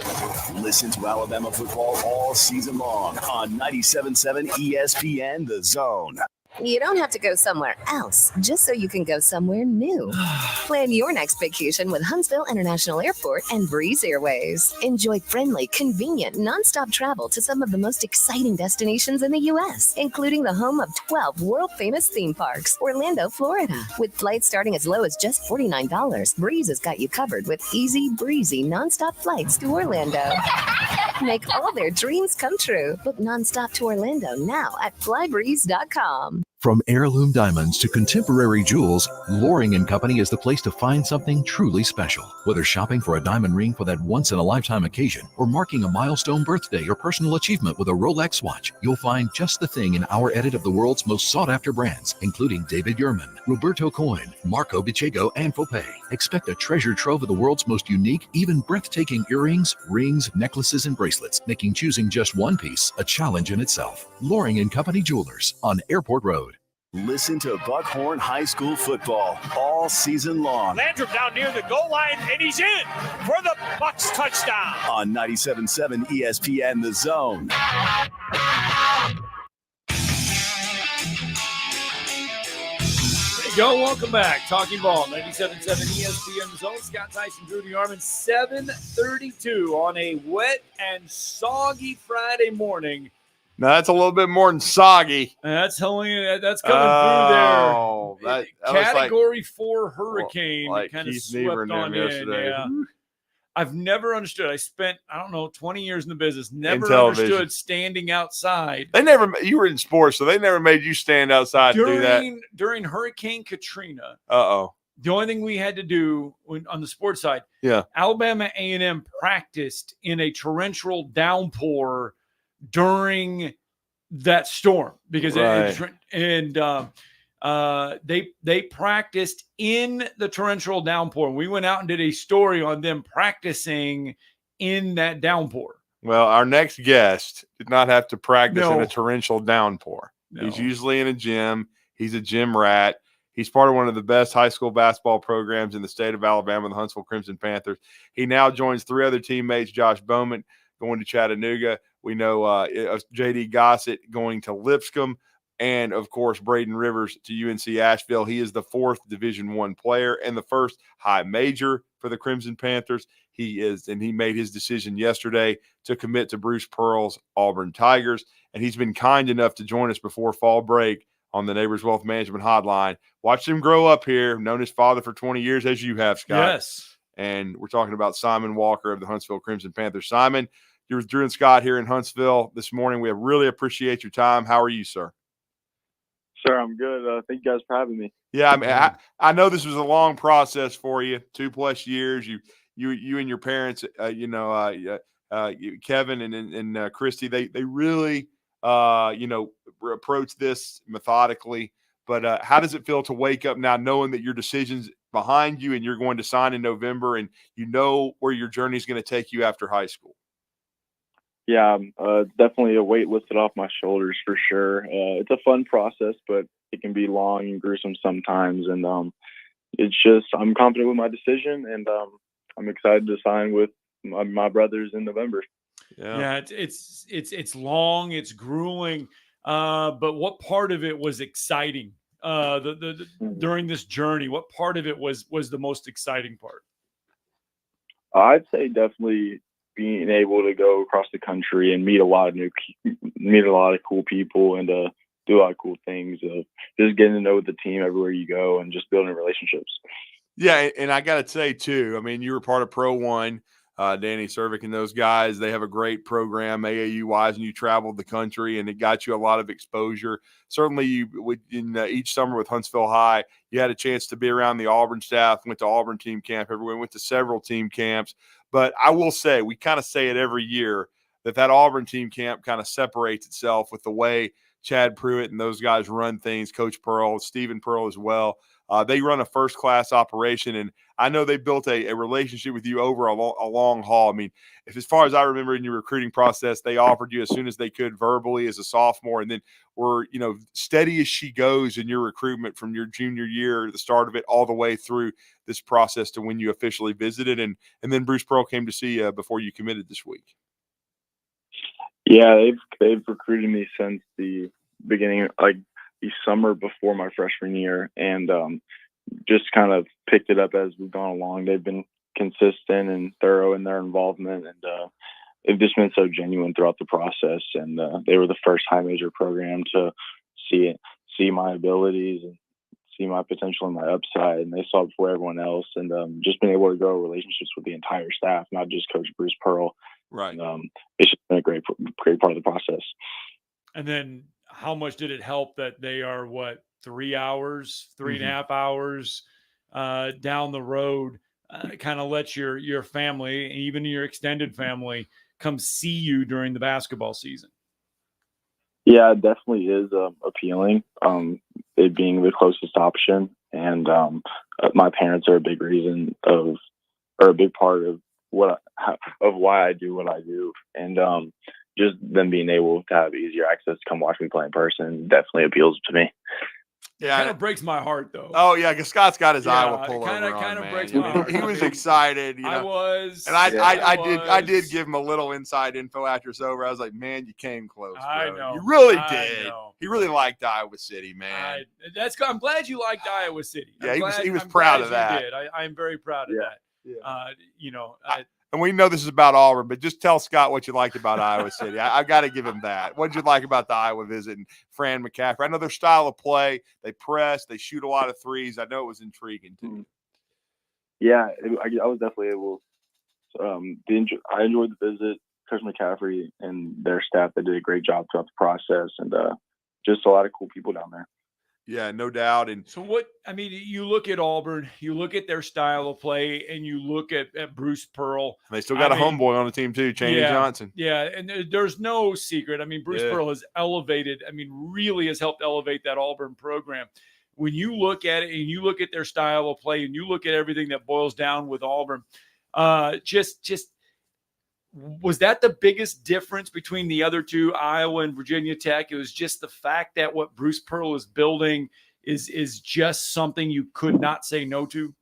Listen to Alabama football all season long on 97.7 ESPN The Zone. You don't have to go somewhere else just so you can go somewhere new. Plan your next vacation with Huntsville International Airport and Breeze Airways. Enjoy friendly, convenient, nonstop travel to some of the most exciting destinations in the U.S., including the home of 12 world-famous theme parks, Orlando, Florida. With flights starting as low as just $49, Breeze has got you covered with easy, breezy, nonstop flights to Orlando. Make all their dreams come true. Book nonstop to Orlando now at flybreeze.com. From heirloom diamonds to contemporary jewels, Loring & Company is the place to find something truly special. Whether shopping for a diamond ring for that once-in-a-lifetime occasion or marking a milestone birthday or personal achievement with a Rolex watch, you'll find just the thing in our edit of the world's most sought-after brands, including David Yurman, Roberto Coin, Marco Bicego, and Fopé. Expect a treasure trove of the world's most unique, even breathtaking earrings, rings, necklaces, and bracelets, making choosing just one piece a challenge in itself. Loring & Company Jewelers on Airport Road. Listen to Buckhorn High School football all season long Landrum down near the goal line, and he's in for the Bucks touchdown. on 97.7 ESPN The Zone. There you go. Welcome back. Talking Ball, 97.7 ESPN The Zone. Scott Tyson, Drew DeArmond, 7:32 on a wet and soggy Friday morning. No, that's a little bit more than soggy. That's coming through there. That Category 4 hurricane like kind of Keith swept Niebuhr and on them in. yesterday. Yeah. I've never understood. I spent, 20 years in the business. Never television. understood standing outside. You were in sports, so they never made you stand outside and do that. During Hurricane Katrina, Uh-oh. the only thing we had to do on the sports side, Yeah. Alabama A&M practiced in a torrential downpour during that storm because they practiced in the torrential downpour. We went out and did a story on them practicing in that downpour. Well, our next guest did not have to practice No. in a torrential downpour. No. He's usually in a gym. He's a gym rat. He's part of one of the best high school basketball programs in the state of Alabama, the Huntsville Crimson Panthers. He now joins 3 other teammates, Josh Bowman going to Chattanooga. We know J.D. Gossett going to Lipscomb, and, of course, Braden Rivers to UNC Asheville. He is the 4th Division I player and the first high major for the Crimson Panthers. He made his decision yesterday to commit to Bruce Pearl's Auburn Tigers, and he's been kind enough to join us before fall break on the Neighbors Wealth Management Hotline. Watched him grow up here, known his father for 20 years, as you have, Scott. Yes. And we're talking about Simon Walker of the Huntsville Crimson Panthers. Simon, you're with Drew and Scott here in Huntsville this morning. We really appreciate your time. How are you, sir? Sir, I'm good. Thank you guys for having me. Yeah, I mean, I know this was a long process for you, 2+ years. You and your parents, Kevin and Christy, they really, approached this methodically. But how does it feel to wake up now knowing that your decision's behind you and you're going to sign in November and you know where your journey is going to take you after high school? Yeah, definitely a weight lifted off my shoulders for sure. It's a fun process, but it can be long and gruesome sometimes. And it's just I'm confident with my decision, and I'm excited to sign with my brothers in November. Yeah, it's long, it's grueling, but what part of it was exciting? During this journey, what part of it was the most exciting part? I'd say definitely being able to go across the country and meet a lot of cool people and do a lot of cool things. Just getting to know the team everywhere you go and just building relationships. Yeah, and I got to say, too, I mean, you were part of Pro One, Danny Cervic and those guys. They have a great program, AAU-wise, and you traveled the country, and it got you a lot of exposure. Certainly, each summer with Huntsville High, you had a chance to be around the Auburn staff, went to Auburn team camp, everyone went to several team camps. But I will say, we kind of say it every year, that Auburn team camp kind of separates itself with the way Chad Pruitt and those guys run things, Coach Pearl, Stephen Pearl as well. They run a first-class operation, and I know they built a relationship with you over a long haul. I mean, as far as I remember in your recruiting process, they offered you as soon as they could verbally as a sophomore, and then were, steady as she goes in your recruitment from your junior year, the start of it, all the way through this process to when you officially visited, and then Bruce Pearl came to see you before you committed this week. Yeah, they've recruited me since the beginning, like the summer before my freshman year, and just kind of picked it up as we've gone along. They've been consistent and thorough in their involvement, and they've just been so genuine throughout the process. And they were the first high major program to see my abilities and see my potential and my upside, and they saw it before everyone else. And just being able to grow relationships with the entire staff, not just Coach Bruce Pearl, Right. It's just been a great part of the process. And then how much did it help that they are 3 hours, 3.5 Mm-hmm. hours down the road, kind of let your family, even your extended family, come see you during the basketball season? Yeah, it definitely is appealing. It being the closest option, and my parents are a big reason or a big part of why I do what I do, and just them being able to have easier access to come watch me play in person definitely appeals to me. Yeah, kind of breaks my heart though. Oh yeah, because Scott's got his Yeah, Iowa pullover kind of on, breaks man. my heart. He I was mean, excited. You know? I was, and I did give him a little inside info after it's over. I was like, man, you came close, bro. I know. You really I did. know. He really liked Iowa City, man. I'm glad you liked Iowa City. Yeah, he was proud of that. You did. I'm very proud of that. Yeah. And we know this is about Auburn, but just tell Scott what you liked about Iowa City. I've got to give him that. What did you like about the Iowa visit and Fran McCaffrey? I know their style of play. They press. They shoot a lot of threes. I know it was intriguing to you. Yeah, I was definitely able. I enjoyed the visit. Coach McCaffrey and their staff, they did a great job throughout the process, and just a lot of cool people down there. Yeah, no doubt. And so you look at Auburn, you look at their style of play, and you look at Bruce Pearl. They still got a homeboy on the team too, Chaney Johnson. Yeah, and there's no secret. I mean, Bruce Pearl has really has helped elevate that Auburn program. When you look at it and you look at their style of play and you look at everything that boils down with Auburn, just was that the biggest difference between the other two, Iowa and Virginia Tech? It was just the fact that what Bruce Pearl is building is just something you could not say no to.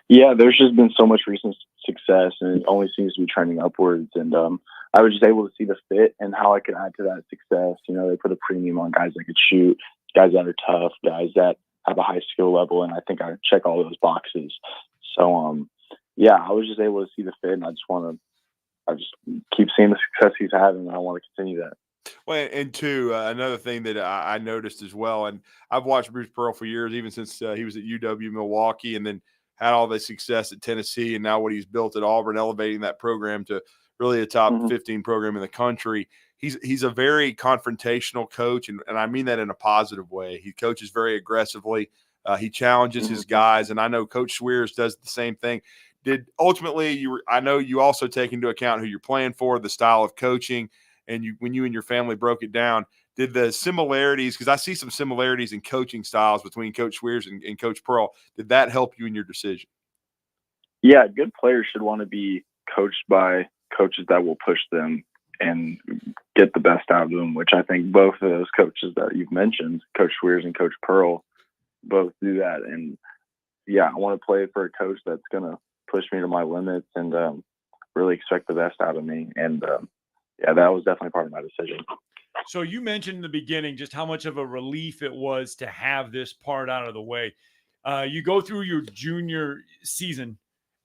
Yeah, there's just been so much recent success, and it only seems to be trending upwards. And I was just able to see the fit and how I could add to that success. They put a premium on guys that could shoot, guys that are tough, guys that have a high skill level, and I think I check all those boxes. So, I was just able to see the fit, and I just keep seeing the success he's having, and I want to continue that. Well, and two, another thing that I noticed as well, and I've watched Bruce Pearl for years, even since he was at UW Milwaukee, and then had all the success at Tennessee, and now what he's built at Auburn, elevating that program to really a top 15 program in the country. He's a very confrontational coach, and I mean that in a positive way. He coaches very aggressively. He challenges his guys, and I know Coach Swears does the same thing. I know you also take into account who you're playing for, the style of coaching, and when you and your family broke it down, did the similarities, because I see some similarities in coaching styles between Coach Swears and Coach Pearl, did that help you in your decision? Yeah, good players should want to be coached by coaches that will push them and get the best out of them, which I think both of those coaches that you've mentioned, Coach Swears and Coach Pearl, both do that. And I want to play for a coach that's going to push me to my limits and really expect the best out of me. And that was definitely part of my decision. So you mentioned in the beginning just how much of a relief it was to have this part out of the way. You go through your junior season,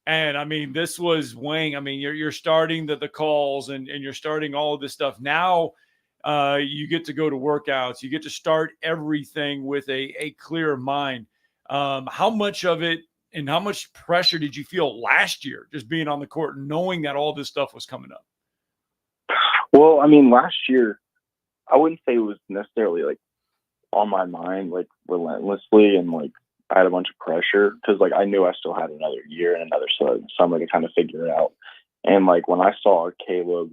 and this was weighing. You're starting the calls and you're starting all of this stuff. Now you get to go to workouts. You get to start everything with a clear mind. How much of it and how much pressure did you feel last year just being on the court and knowing that all this stuff was coming up? Well, last year, I wouldn't say it was necessarily on my mind relentlessly, and I had a bunch of pressure because I knew I still had another year and another summer to kind of figure it out. And when I saw Caleb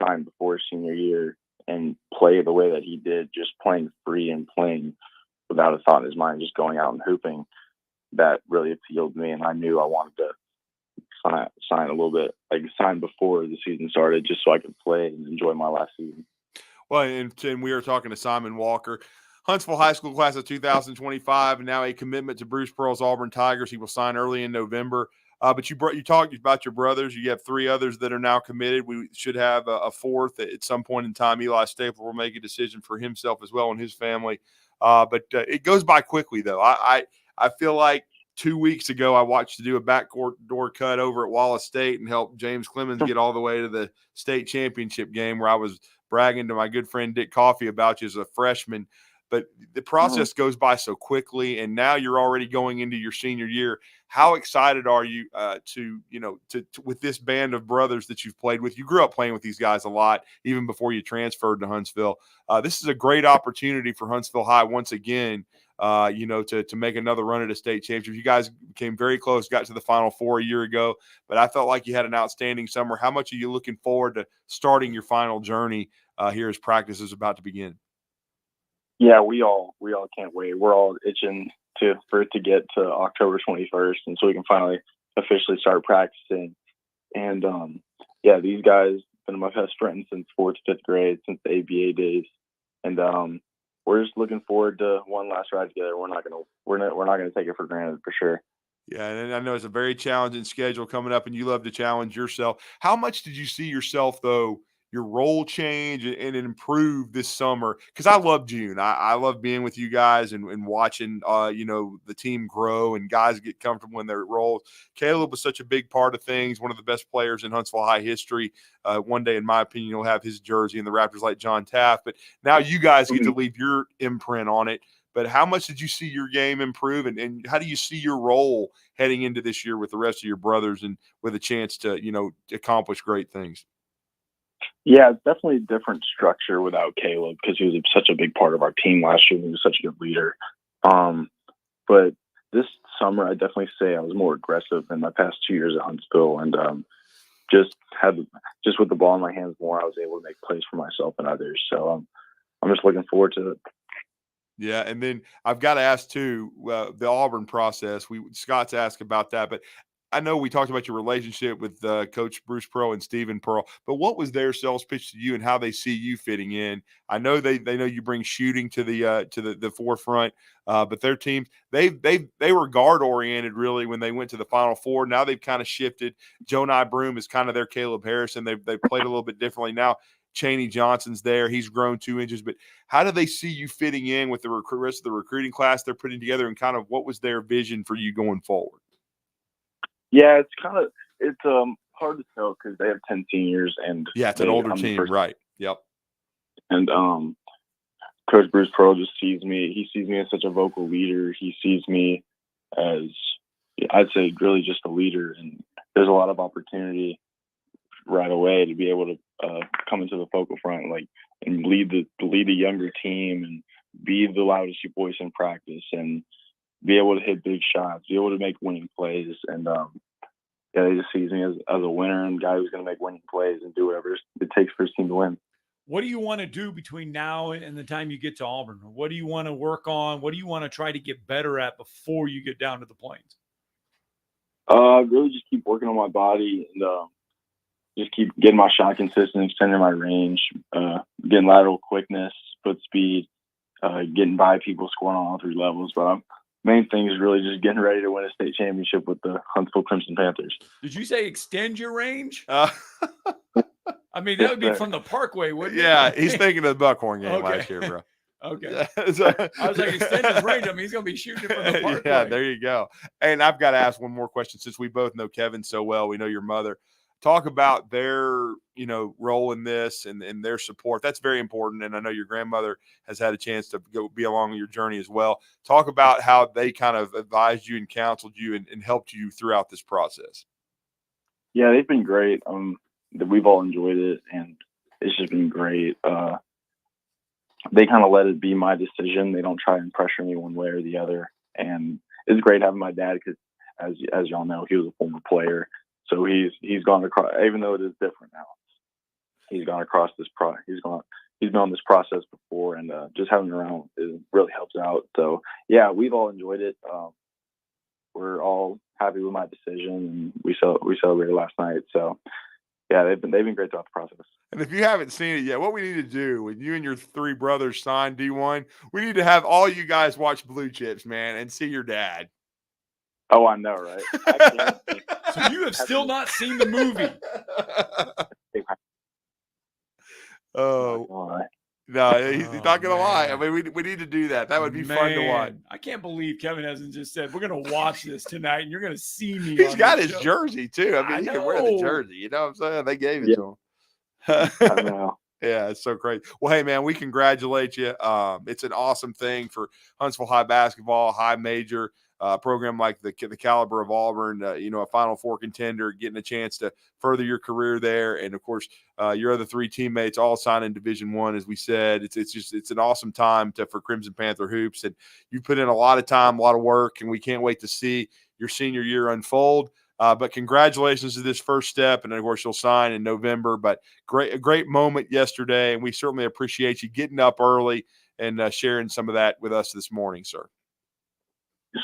sign before his senior year and play the way that he did, just playing free and playing without a thought in his mind, just going out and hooping, that really appealed to me, and I knew I wanted to sign a little bit, sign before the season started, just so I could play and enjoy my last season. Well, and we were talking to Simon Walker, Huntsville High School class of 2025, and now a commitment to Bruce Pearl's Auburn Tigers. He will sign early in November. But you talked about your brothers. You have three others that are now committed. We should have a fourth at some point in time. Eli Stapler will make a decision for himself as well and his family. But it goes by quickly, though. I feel like 2 weeks ago I watched you do a backcourt door cut over at Wallace State and help James Clemens get all the way to the state championship game, where I was bragging to my good friend Dick Coffey about you as a freshman. but the process goes by so quickly, and now you're already going into your senior year. How excited are you to with this band of brothers that you've played with? You grew up playing with these guys a lot, even before you transferred to Huntsville. This is a great opportunity for Huntsville High once again, to make another run at a state championship. You guys came very close, got to the Final Four a year ago, but I felt like you had an outstanding summer. How much are you looking forward to starting your final journey here as practice is about to begin? Yeah, we all can't wait. We're all itching for it to get to October 21st, and so we can finally officially start practicing. And these guys have been my best friends since 4th to 5th grade, since the ABA days, and we're just looking forward to one last ride together. We're not gonna take it for granted, for sure. Yeah, and I know it's a very challenging schedule coming up, and you love to challenge yourself. How much did you see yourself, though, your role change and improve this summer? Because I love June. I love being with you guys and watching, the team grow and guys get comfortable in their roles. Caleb was such a big part of things, one of the best players in Huntsville High history. One day, in my opinion, you'll have his jersey and the Raptors like John Taft. But now you guys get to leave your imprint on it. But how much did you see your game improve, and how do you see your role heading into this year with the rest of your brothers and with a chance to, accomplish great things? Yeah, it's definitely a different structure without Caleb, because he was such a big part of our team last year. He was such a good leader. But this summer, I definitely say I was more aggressive than my past 2 years at Huntsville, and just with the ball in my hands more, I was able to make plays for myself and others. So I'm just looking forward to it. Yeah, and then I've got to ask too, the Auburn process. Scott's asked about that, but I know we talked about your relationship with Coach Bruce Pearl and Stephen Pearl, but what was their sales pitch to you and how they see you fitting in? I know they know you bring shooting to the forefront, but their teams they were guard oriented really when they went to the Final Four. Now they've kind of shifted. Jonai Broom is kind of their Caleb Harrison. They played a little bit differently now. Chaney Johnson's there. He's grown 2 inches. But how do they see you fitting in with the rest of the recruiting class they're putting together, and kind of what was their vision for you going forward? Yeah, it's hard to tell because they have 10 seniors. And it's an older team, right? Yep. And Coach Bruce Pearl just sees me. He sees me as such a vocal leader. He sees me as, I'd say, really just a leader. And there's a lot of opportunity right away to be able to come into the focal front, and lead the younger team and be the loudest voice in practice and be able to hit big shots, be able to make winning plays. And they just sees me as a winner and guy who's going to make winning plays and do whatever it takes for his team to win. What do you want to do between now and the time you get to Auburn? What do you want to work on? What do you want to try to get better at before you get down to the Plains? Really just keep working on my body and just keep getting my shot consistent, extending my range, getting lateral quickness, foot speed, getting by people, scoring on all 3 levels. But main thing is really just getting ready to win a state championship with the Huntsville Crimson Panthers. Did you say extend your range? I mean, that would be from the Parkway, wouldn't it? Yeah, he's thinking of the Buckhorn game last year, bro. Okay. I was like, extend his range. I mean, he's going to be shooting from the Parkway. Yeah, there you go. And I've got to ask one more question, since we both know Kevin so well. We know your mother. Talk about their, role in this and their support. That's very important. And I know your grandmother has had a chance to go be along your journey as well. Talk about how they kind of advised you and counseled you and helped you throughout this process. Yeah, they've been great. We've all enjoyed it, and it's just been great. They kind of let it be my decision. They don't try and pressure me one way or the other. And it's great having my dad because, as y'all know, he was a former player. So he's gone across, even though it is different now. He's gone across this he's been on this process before, and just having him around really helps out. So yeah, we've all enjoyed it. We're all happy with my decision, and we celebrated last night. So yeah, they've been great throughout the process. And if you haven't seen it yet, what we need to do when you and your 3 brothers sign D1, we need to have all you guys watch Blue Chips, man, and see your dad. Oh, I know, right? So you have still not seen the movie. Oh, no, he's not going to lie. I mean, we need to do that. That would be fun to watch. I can't believe Kevin hasn't just said, we're going to watch this tonight, and you're going to see me. He's got his jersey, too. I mean, he can wear the jersey. You know what I'm saying? They gave it to him. I know. Yeah, it's so great. Well, hey, man, we congratulate you. It's an awesome thing for Huntsville High basketball, high major program like the caliber of Auburn, a Final Four contender, getting a chance to further your career there. And, of course, your other three teammates all signing Division I, as we said. It's an awesome time for Crimson Panther Hoops. And you put in a lot of time, a lot of work, and we can't wait to see your senior year unfold. But congratulations to this first step, and of course you'll sign in November. But a great moment yesterday, and we certainly appreciate you getting up early and sharing some of that with us this morning, sir.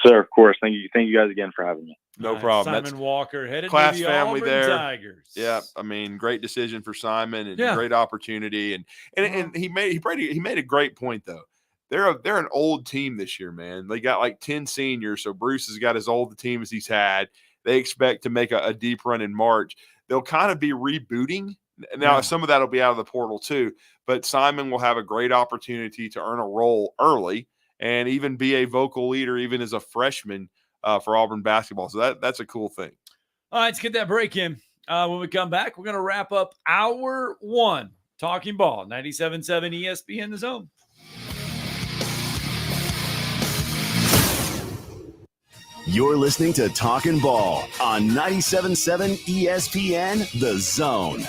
Sir, of course. Thank you guys again for having me. No problem. Simon That's Walker headed class to the family Auburn there. Tigers. Yeah, I mean, great decision for Simon and great opportunity, and he made a great point though. They're an old team this year, man. They got like 10 seniors, so Bruce has got as old a team as he's had. They expect to make a deep run in March. They'll kind of be rebooting. Now, some of that will be out of the portal too, but Simon will have a great opportunity to earn a role early and even be a vocal leader even as a freshman for Auburn basketball. So that's a cool thing. All right, let's get that break in. When we come back, we're going to wrap up hour one. Talking Ball, 97.7 ESPN The Zone. You're listening to Talkin' Ball on 97.7 ESPN The Zone.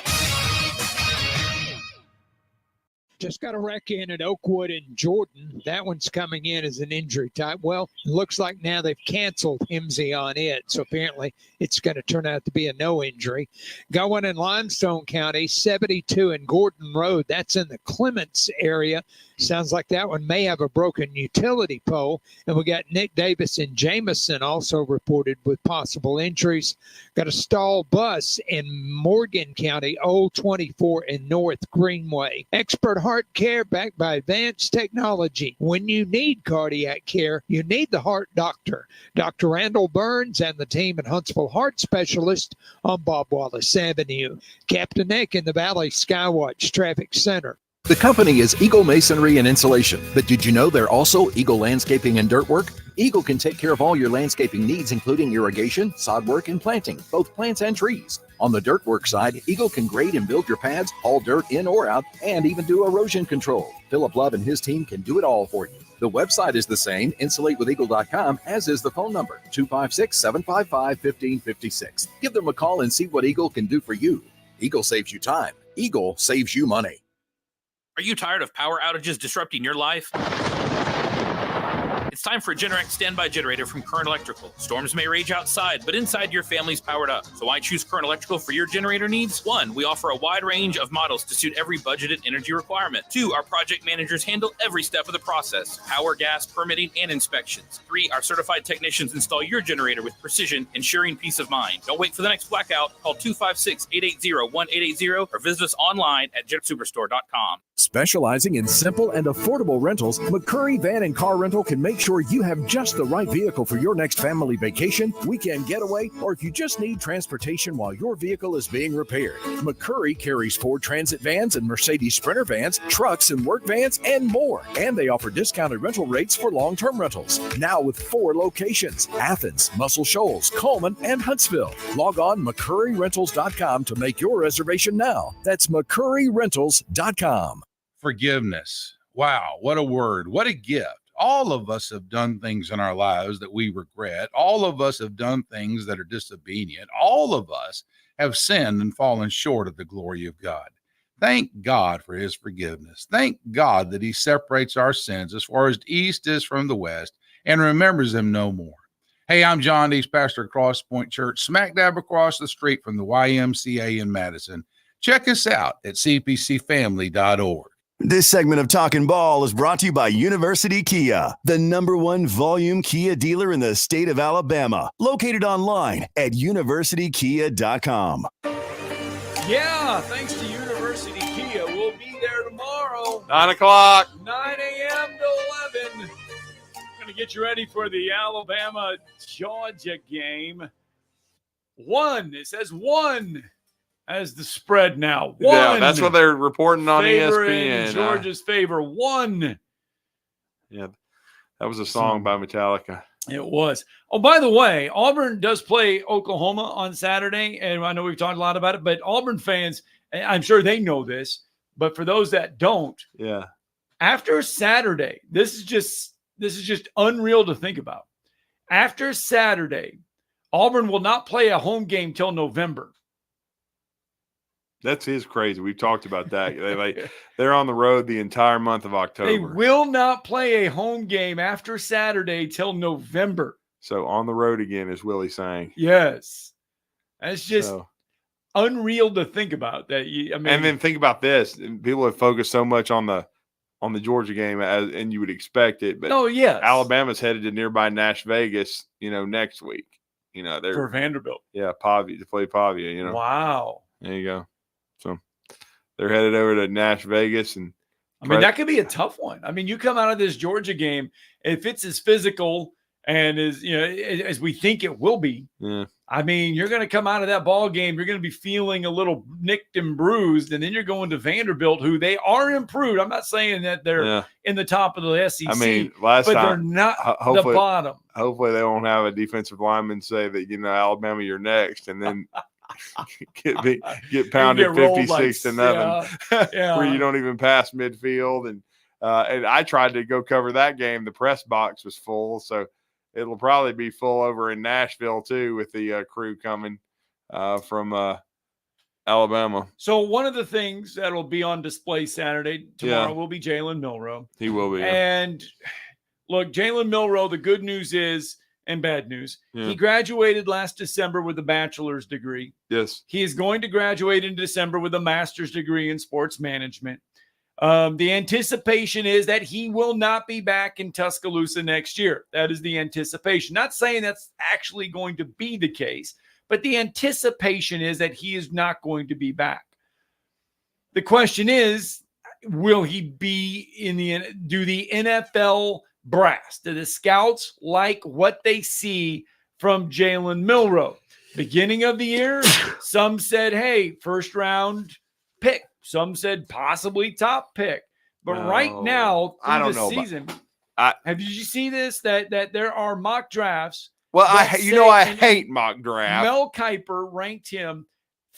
Just got a wreck in at Oakwood and Jordan. That one's coming in as an injury type. Well, it looks like now they've canceled Himsey on it, so apparently it's going to turn out to be a no injury. Got one in Limestone County, 72 in Gordon Road. That's in the Clements area. Sounds like that one may have a broken utility pole. And we got Nick Davis in Jameson also reported with possible injuries. Got a stalled bus in Morgan County, Old 24 in North Greenway. Expert heart care backed by advanced technology. When you need cardiac care, you need the heart doctor. Dr. Randall Burns and the team at Huntsville Heart Specialist on Bob Wallace Avenue. Captain Nick in the Valley Skywatch Traffic Center. The company is Eagle Masonry and Insulation, but did you know they're also Eagle Landscaping and Dirt Work? Eagle can take care of all your landscaping needs, including irrigation, sod work, and planting, both plants and trees. On the dirt work side, Eagle can grade and build your pads, haul dirt in or out, and even do erosion control. Philip Love and his team can do it all for you. The website is the same, insulatewitheagle.com, as is the phone number, 256-755-1556. Give them a call and see what Eagle can do for you. Eagle saves you time. Eagle saves you money. Are you tired of power outages disrupting your life? It's time for a Generac standby generator from Current Electrical. Storms may rage outside, but inside your family's powered up. So why choose Current Electrical for your generator needs? 1, we offer a wide range of models to suit every budgeted energy requirement. 2, our project managers handle every step of the process: power, gas, permitting, and inspections. 3, our certified technicians install your generator with precision, ensuring peace of mind. Don't wait for the next blackout. Call 256-880-1880 or visit us online at jetsuperstore.com. Specializing in simple and affordable rentals, McCurry Van and Car Rental can make sure you have just the right vehicle for your next family vacation, weekend getaway, or if you just need transportation while your vehicle is being repaired. McCurry carries Ford Transit vans and Mercedes Sprinter vans, trucks and work vans, and more. And they offer discounted rental rates for long-term rentals. Now with 4 locations: Athens, Muscle Shoals, Coleman, and Huntsville. Log on McCurryRentals.com to make your reservation now. That's McCurryRentals.com. Forgiveness. Wow, what a word. What a gift. All of us have done things in our lives that we regret. All of us have done things that are disobedient. All of us have sinned and fallen short of the glory of God. Thank God for his forgiveness. Thank God that he separates our sins as far as the east is from the west and remembers them no more. Hey, I'm John Dees, pastor of Cross Point Church, smack dab across the street from the YMCA in Madison. Check us out at cpcfamily.org. This segment of Talkin' Ball is brought to you by University Kia, the #1 volume Kia dealer in the state of Alabama, located online at universitykia.com. Yeah, thanks to University Kia. We'll be there tomorrow. 9 o'clock. 9 a.m. to 11. Going to get you ready for the Alabama-Georgia game. 1. It says 1 as the spread now. 1. Yeah, that's what they're reporting on favor ESPN. In Georgia's favor. 1. Yeah, that was a song by Metallica. It was. Oh, by the way, Auburn does play Oklahoma on Saturday, and I know we've talked a lot about it, but Auburn fans, I'm sure they know this, But for those that don't, yeah, after Saturday, this is just unreal to think about. After Saturday, Auburn will not play a home game till November. That's crazy. We've talked about that. They're on the road the entire month of October. They will not play a home game after Saturday till November. So on the road again, as Willie saying. Yes. That's just unreal to think about. And then think about this. People have focused so much on the Georgia game, and you would expect it. But Alabama's headed to nearby Nash Vegas, next week. They're for Vanderbilt. Yeah, Pavia to play Pavia. Wow. There you go. So they're headed over to Nash Vegas, and that could be a tough one. You come out of this Georgia game, if it's as physical and as we think it will be. Yeah. You're going to come out of that ball game. You're going to be feeling a little nicked and bruised, and then you're going to Vanderbilt, who they are improved. I'm not saying that they're in the top of the SEC. Last but time, they're not the bottom. Hopefully, they won't have a defensive lineman say that Alabama, you're next, and then get pounded 56-0, where you don't even pass midfield. And I tried to go cover that game. The press box was full, so it'll probably be full over in Nashville too, with the crew coming from Alabama. So one of the things that'll be on display Saturday tomorrow will be Jalen Milroe. He will be. And look, Jalen Milroe, the good news is, and bad news, he graduated last December with a bachelor's degree. Yes. He is going to graduate in December with a master's degree in sports management. The anticipation is that he will not be back in Tuscaloosa next year. That is the anticipation. Not saying that's actually going to be the case, but the anticipation is that he is not going to be back. The question is, will he be do the NFL brass? Do the scouts like what they see from Jalen Milroe? Beginning of the year, some said, hey, first round pick. Some said possibly top pick. But right now, through the season, did you see this? That there are mock drafts. Well, I hate mock drafts. Mel Kiper ranked him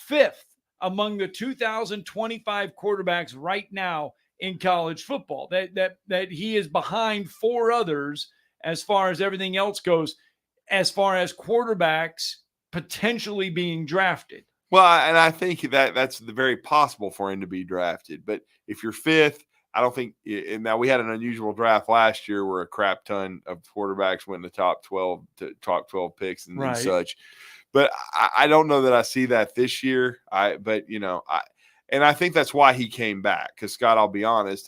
5th among the 2025 quarterbacks right now in college football. That he is behind 4 others as far as everything else goes, as far as quarterbacks potentially being drafted. Well, and I think that's very possible for him to be drafted. But if you're 5th, I don't think – and now we had an unusual draft last year where a crap ton of quarterbacks went in the top 12 picks and such. But I don't know that I see that this year. I think that's why he came back. Because, Scott, I'll be honest,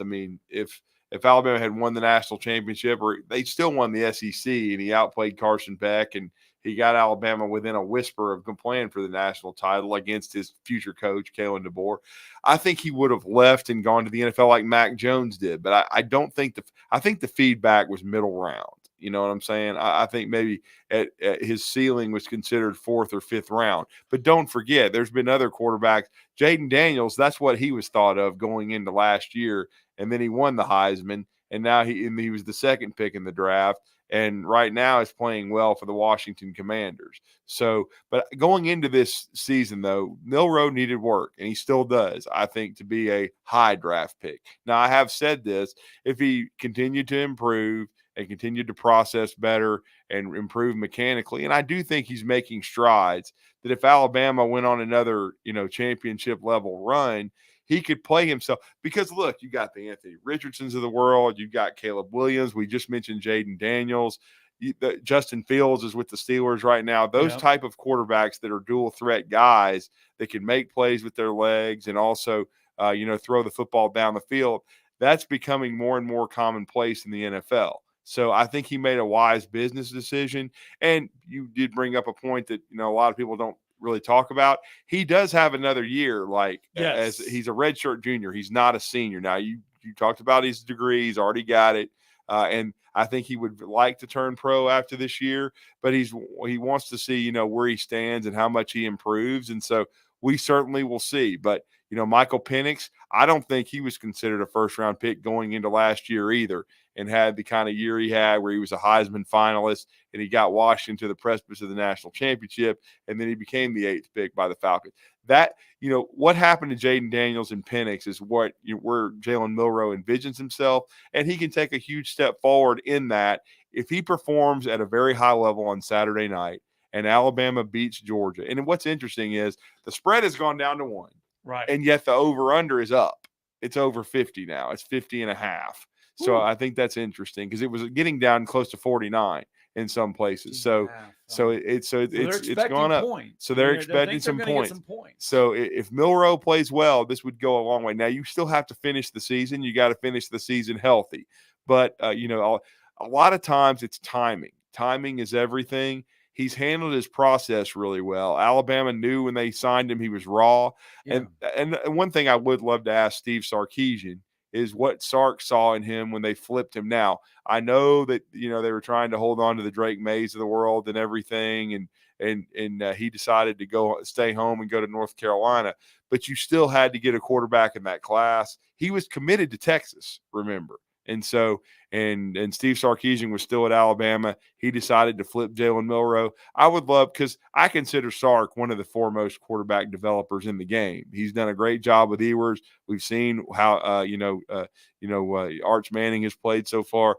if Alabama had won the national championship, or they still won the SEC, and he outplayed Carson Beck, and he got Alabama within a whisper of playing for the national title against his future coach, Kalen DeBoer, I think he would have left and gone to the NFL like Mac Jones did. But I don't think I think the feedback was middle round. You know what I'm saying? I think maybe at his ceiling was considered 4th or 5th round. But don't forget, there's been other quarterbacks. Jaden Daniels, that's what he was thought of going into last year. And then he won the Heisman. And now he was the 2nd pick in the draft. And right now is playing well for the Washington Commanders. So, but going into this season, though, Milroe needed work, and he still does, I think, to be a high draft pick. Now, I have said this, if he continued to improve and continued to process better and improve mechanically, and I do think he's making strides, that if Alabama went on another, championship level run, he could play himself. Because, look, you got the Anthony Richardsons of the world. You've got Caleb Williams. We just mentioned Jaden Daniels. Justin Fields is with the Steelers right now. Those type of quarterbacks that are dual threat guys that can make plays with their legs and also, throw the football down the field, that's becoming more and more commonplace in the NFL. So I think he made a wise business decision. And you did bring up a point that, a lot of people don't really talk about. He does have another year, as he's a redshirt junior. He's not a senior. Now, you talked about his degree. He's already got it. And I think he would like to turn pro after this year, but he wants to see, where he stands and how much he improves. And so we certainly will see. But, Michael Penix, I don't think he was considered a first-round pick going into last year either, and had the kind of year he had where he was a Heisman finalist and he got Washington to the precipice of the national championship, and then he became the 8th pick by the Falcons. that, what happened to Jaden Daniels and Penix is where Jalen Milroe envisions himself, and he can take a huge step forward in that if he performs at a very high level on Saturday night and Alabama beats Georgia. And what's interesting is the spread has gone down to 1. Right. And yet the over-under is up. It's over 50 now. It's 50.5. So I think that's interesting because it was getting down close to 49 in some places. So it's gone up. Points. So they're expecting some points. So if Milroe plays well, this would go a long way. Now you still have to finish the season. You got to finish the season healthy. But a lot of times it's timing. Timing is everything. He's handled his process really well. Alabama knew when they signed him he was raw. Yeah. And one thing I would love to ask Steve Sarkisian is what Sark saw in him when they flipped him. Now, I know that, they were trying to hold on to the Drake Mays of the world and everything, and he decided to stay home and go to North Carolina. But you still had to get a quarterback in that class. He was committed to Texas, remember. And so, and Steve Sarkisian was still at Alabama. He decided to flip Jalen Milroe. I would love, because I consider Sark one of the foremost quarterback developers in the game. He's done a great job with Ewers. We've seen how Arch Manning has played so far.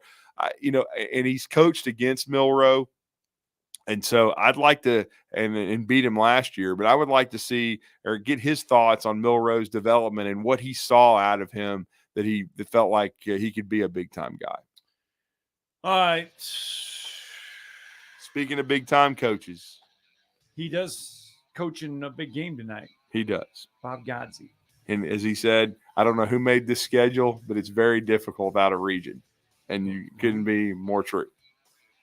And he's coached against Milroe. And so I'd like to and beat him last year, but I would like to see or get his thoughts on Milroe's development and what he saw out of him that felt like he could be a big-time guy. All right. Speaking of big-time coaches. He does coach in a big game tonight. He does. Bob Godsey. And as he said, I don't know who made this schedule, but it's very difficult out of region. And you couldn't be more true.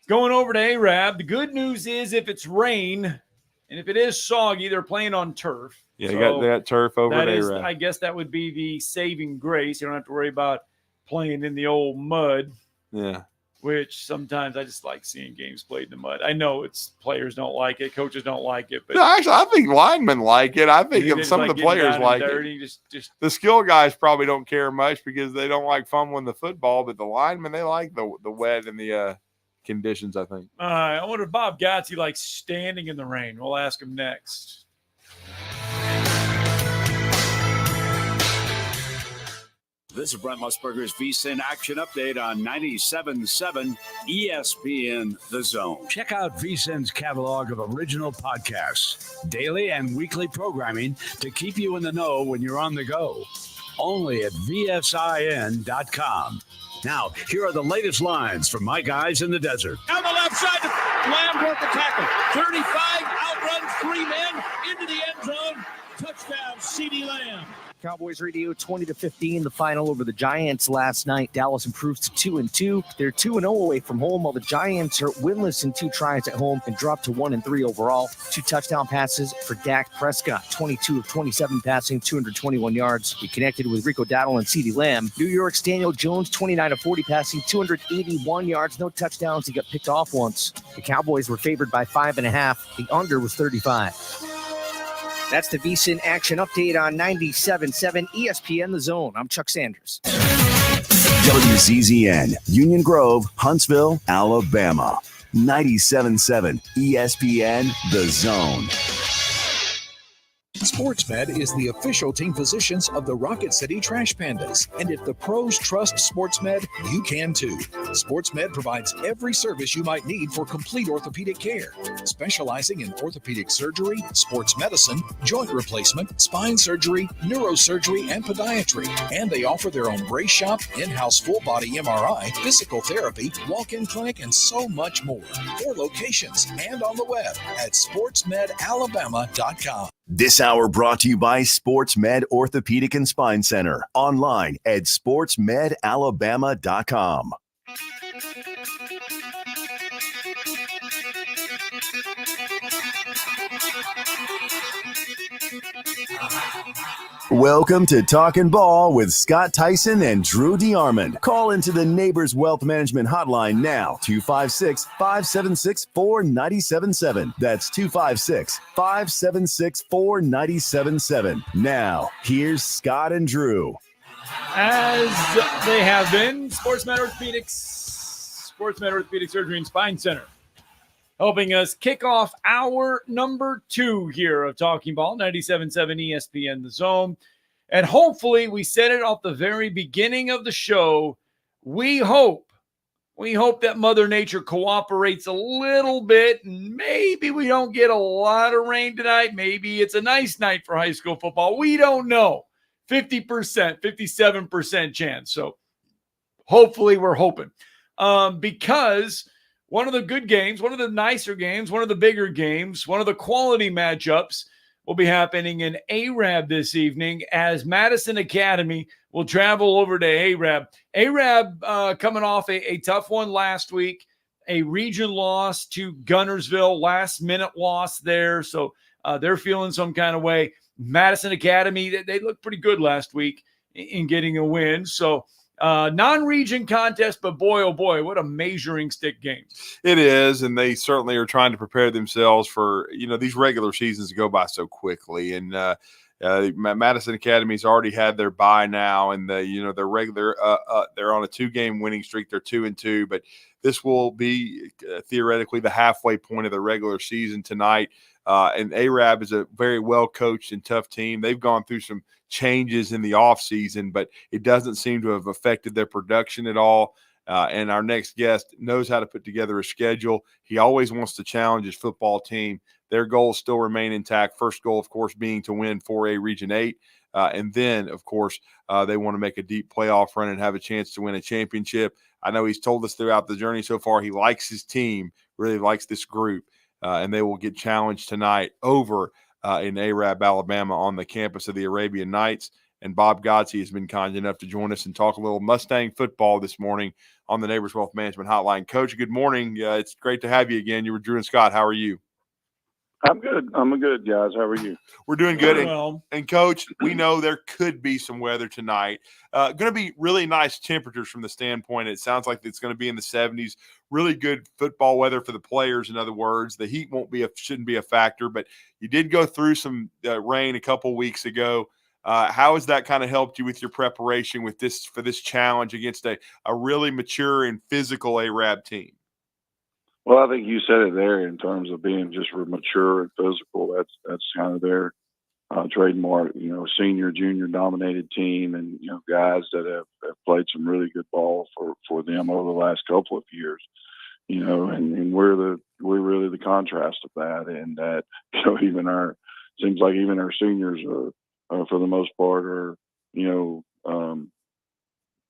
Going over to Arab. The good news is if it's rain and if it is soggy, they're playing on turf. Yeah, you got that turf over there. I guess that would be the saving grace. You don't have to worry about playing in the old mud. Yeah. Which sometimes I just like seeing games played in the mud. I know it's players don't like it, coaches don't like it, but no, actually, I think linemen like it. I think some of the players like it. The skill guys probably don't care much because they don't like fumbling the football, but the linemen, they like the wet and the conditions, I think. I wonder if Bob Godsey likes standing in the rain. We'll ask him next. This is Brent Musburger's VSiN Action Update on 97.7 ESPN The Zone. Check out VSiN's catalog of original podcasts, daily and weekly programming to keep you in the know when you're on the go. Only at VSIN.com. Now, here are the latest lines from my guys in the desert. Down the left side, Lamb broke the tackle. 35, outruns 3 men into the end zone. Touchdown, CeeDee Lamb. Cowboys radio 20-15, the final over the Giants last night. Dallas improves to 2-2. They're 2-0 away from home, while the Giants are winless in 2 tries at home and drop to 1-3 overall. 2 touchdown passes for Dak Prescott, 22 of 27 passing, 221 yards. He connected with Rico Dowdle and CeeDee Lamb. New York's Daniel Jones, 29 of 40 passing, 281 yards, no touchdowns. He got picked off once. The Cowboys were favored by 5.5. The under was 35. That's the VSiN Action Update on 97.7 ESPN The Zone. I'm Chuck Sanders. WZZN, Union Grove, Huntsville, Alabama. 97.7 ESPN The Zone. SportsMed is the official team physicians of the Rocket City Trash Pandas. And if the pros trust SportsMed, you can too. SportsMed provides every service you might need for complete orthopedic care, specializing in orthopedic surgery, sports medicine, joint replacement, spine surgery, neurosurgery, and podiatry. And they offer their own brace shop, in-house full-body MRI, physical therapy, walk-in clinic, and so much more. 4 locations and on the web at sportsmedalabama.com. This hour brought to you by SportsMed Orthopedic and Spine Center. Online at sportsmedalabama.com. Welcome to Talkin' Ball with Scott Theisen and Drew DeArmond. Call into the Neighbors Wealth Management Hotline now, 256-576-4977. That's 256-576-4977. Now, here's Scott and Drew. As they have been, SportsMed Orthopedic Surgery and Spine Center. helping us kick off hour number 2 here of Talking Ball, 97.7 ESPN The Zone. And hopefully, we said it off the very beginning of the show, we hope that Mother Nature cooperates a little bit, and maybe we don't get a lot of rain tonight. Maybe it's a nice night for high school football. We don't know. 50%, 57% chance. So hopefully we're hoping. Because one of the good games, one of the nicer games, one of the bigger games, one of the quality matchups will be happening in Arab this evening as Madison Academy will travel over to Arab. Arab coming off a tough one last week, a region loss to Gunnersville, last-minute loss there. So they're feeling some kind of way. Madison Academy, they looked pretty good last week in getting a win. So non-region contest, but boy, oh boy, what a measuring stick game. It is, and they certainly are trying to prepare themselves for, these regular seasons go by so quickly. And Madison Academy's already had their bye now, and their regular they're on a 2-game winning streak. They're 2-2, but this will be theoretically the halfway point of the regular season tonight. And Arab is a very well coached and tough team. They've gone through some changes in the offseason, but it doesn't seem to have affected their production at all. And our next guest knows how to put together a schedule. He always wants to challenge his football team. Their goals still remain intact. First goal, of course, being to win 4A Region 8. And then, of course, they want to make a deep playoff run and have a chance to win a championship. I know he's told us throughout the journey so far he likes his team, really likes this group, and they will get challenged tonight over in Arab, Alabama, on the campus of the Arabian Nights. And Bob Godsey has been kind enough to join us and talk a little Mustang football this morning on the Neighbors Wealth Management Hotline. Coach, good morning. It's great to have you again. You were Drew and Scott. How are you? I'm good. I'm good, guys. How are you? We're doing good. Well. And Coach, we know there could be some weather tonight. Going to be really nice temperatures from the standpoint. It sounds like it's going to be in the 70s. Really good football weather for the players. In other words, the heat shouldn't be a factor. But you did go through some rain a couple weeks ago. How has that kind of helped you with your preparation for this challenge against a really mature and physical Arab team? Well, I think you said it there in terms of being just mature and physical. That's kind of their trademark. Senior, junior dominated team, and guys that have played some really good ball for them over the last couple of years. And we're really the contrast of that, and that seems like even our seniors are for the most part are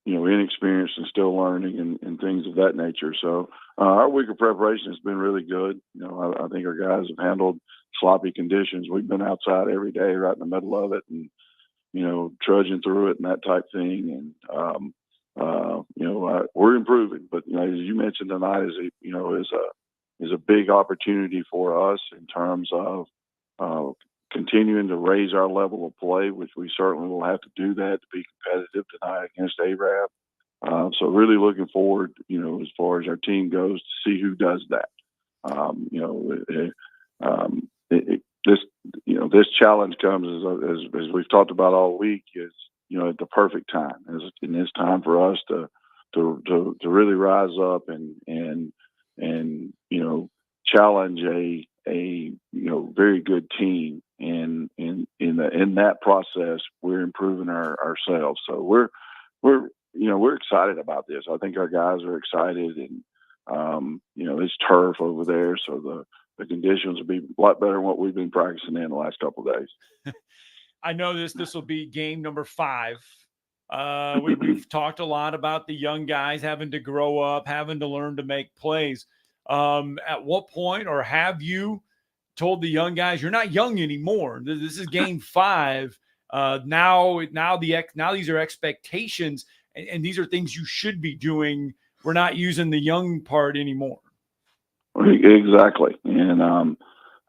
inexperienced and still learning and things of that nature. So our week of preparation has been really good. I think our guys have handled sloppy conditions. We've been outside every day, right in the middle of it, and trudging through it and that type thing. And we're improving. But as you mentioned tonight, is a big opportunity for us in terms of continuing to raise our level of play, which we certainly will have to do that to be competitive tonight against Arab. So really looking forward, as far as our team goes, to see who does that. This challenge comes as we've talked about all week is at the perfect time. And it's time for us to really rise up and challenge a very good team. And in that process, we're improving ourselves. So we're excited about this. I think our guys are excited, and it's turf over there, so the conditions will be a lot better than what we've been practicing in the last couple of days. I know this will be game number 5. We've talked a lot about the young guys having to grow up, having to learn to make plays. At what point, or have you told the young guys you're not young anymore? This is game 5. Now these are expectations, and these are things you should be doing. We're not using the young part anymore. Exactly. And,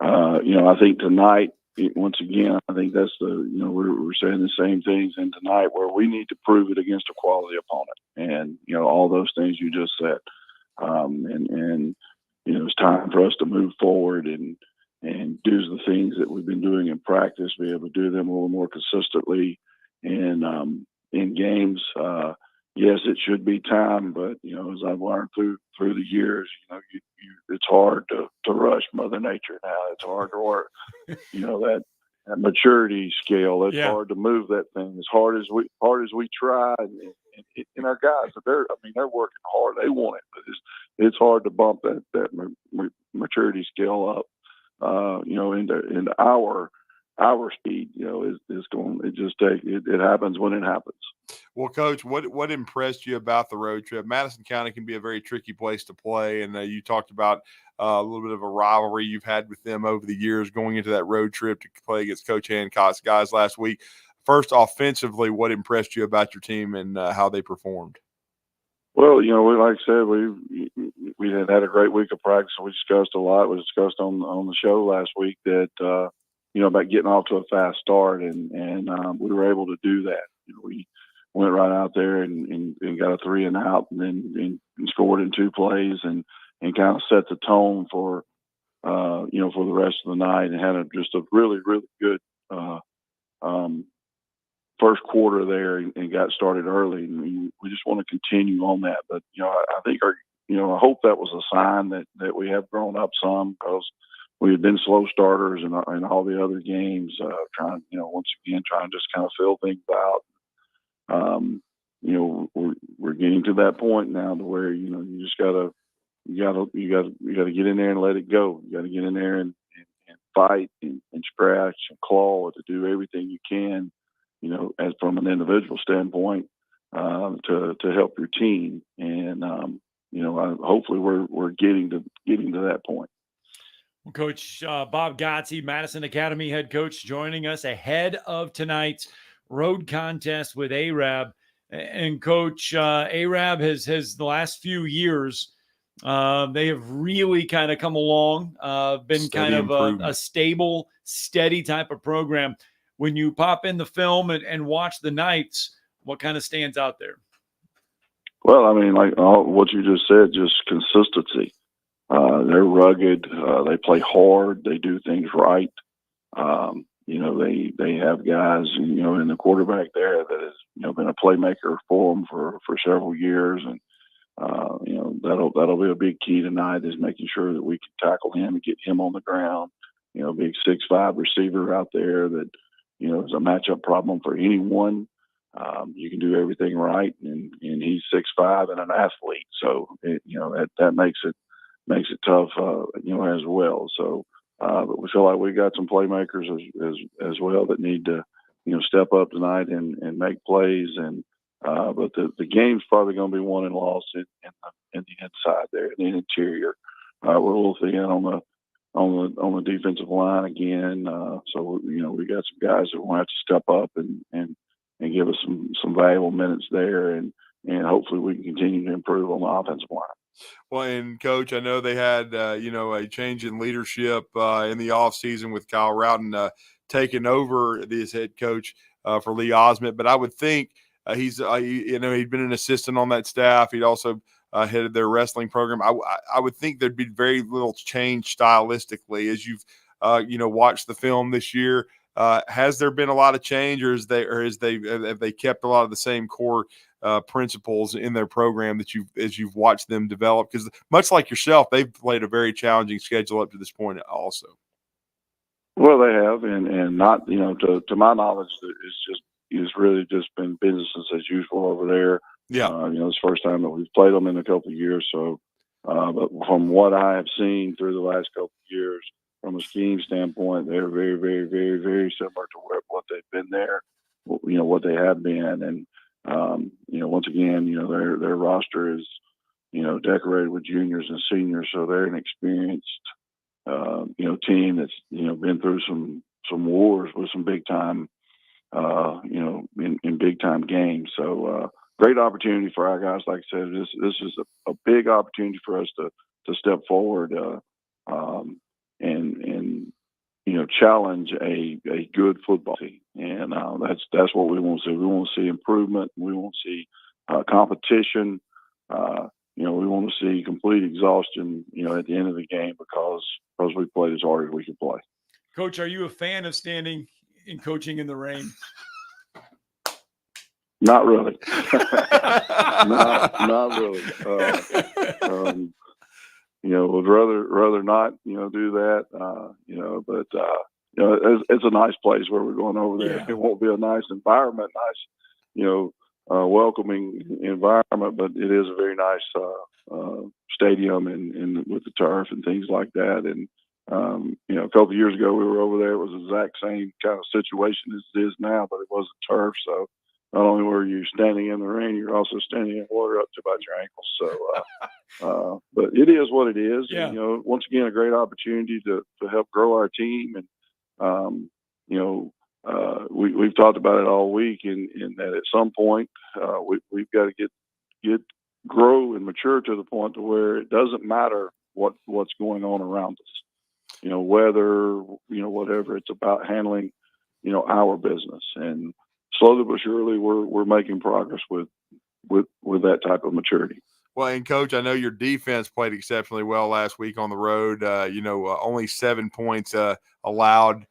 I think tonight, once again, I think that's we're saying the same things in tonight where we need to prove it against a quality opponent. And, all those things you just said. It's time for us to move forward and do the things that we've been doing in practice, be able to do them a little more consistently. And in games, yes, it should be time, but as I've learned through the years, it's hard to rush Mother Nature now. It's hard to work, that maturity scale. It's hard to move that thing as hard as we try. And our guys, they're working hard. They want it, but it's hard to bump that maturity scale up. Into our speed, is going. It happens when it happens. Well, Coach, what impressed you about the road trip? Madison County can be a very tricky place to play, and you talked about a little bit of a rivalry you've had with them over the years going into that road trip to play against Coach Hancock's guys last week. First, offensively, what impressed you about your team and how they performed? Well, like I said, we had a great week of practice. We discussed a lot. We discussed on the show last week that about getting off to a fast start, and we were able to do that. We went right out there and got a 3 and out, and then and scored in 2 plays, and kind of set the tone for for the rest of the night, and had just a really, really good first quarter there, and got started early. And we just want to continue on that. But I think I hope that was a sign that we have grown up some, because we had been slow starters in all the other games, trying to just kind of fill things out. We're getting to that point now to where you just gotta get in there and let it go. You gotta get in there and fight and scratch and claw to do everything you can, as from an individual standpoint, to help your team. And hopefully we're getting to that point. Well, Coach Bob Gotze, Madison Academy head coach, joining us ahead of tonight's road contest with Arab. And Coach, Arab has the last few years, they have really kind of come along, been steady, kind of a stable, steady type of program. When you pop in the film and watch the Knights, what kind of stands out there? Well, like what you just said, just consistency. They're rugged. They play hard. They do things right. They have guys, in the quarterback there that has, been a playmaker for them for several years. And, that'll be a big key tonight, is making sure that we can tackle him and get him on the ground. Big 6'5" receiver out there that, is a matchup problem for anyone. You can do everything right. And he's 6'5" and an athlete. So, that makes it tough, as well. So, but we feel like we got some playmakers as well that need to, step up tonight and make plays. And but the game's probably going to be won and lost in the inside there, in the interior. We're a little thin on the defensive line again. So we got some guys that will have to step up and give us some valuable minutes there, and hopefully we can continue to improve on the offensive line. Well, and Coach, I know they had, a change in leadership in the offseason with Kyle Rowden taking over as head coach for Lee Osment. But I would think he'd been an assistant on that staff. He'd also headed their wrestling program. I would think there'd be very little change stylistically as you've, watched the film this year. Has there been a lot of change, or have they kept a lot of the same core principles in their program that you've watched them develop? Because much like yourself, they've played a very challenging schedule up to this point also. Well, they have, and not, to my knowledge, it's really just been business as usual over there. Yeah. It's the first time that we've played them in a couple of years. So, but from what I have seen through the last couple of years, from a scheme standpoint, they're very, very, very, very similar to what they've been there, what they have been. And, once again, their roster is, decorated with juniors and seniors. So they're an experienced, team that's, been through some wars with some big time, in big time games. So, great opportunity for our guys. Like I said, this is a big opportunity for us to step forward, and challenge a good football team. And that's what we want to see. We want to see improvement. We want to see competition. We want to see complete exhaustion, at the end of the game because we played as hard as we could play. Coach, are you a fan of standing and coaching in the rain? Not really. not really. would rather not, do that, but, it's a nice place where we're going over there. Yeah. It won't be a nice environment, welcoming environment, but it is a very nice stadium and with the turf and things like that. And, a couple of years ago we were over there. It was the exact same kind of situation as it is now, but it wasn't turf. So not only were you standing in the rain, you're also standing in water up to about your ankles. So, but it is what it is. Yeah. And, once again, a great opportunity to help grow our team. And, we've talked about it all week, and that at some point we've got to grow and mature to the point to where it doesn't matter what's going on around us. Weather, whatever. It's about handling, our business. And slowly but surely, we're making progress with that type of maturity. Well, and Coach, I know your defense played exceptionally well last week on the road. Only 7 points allowed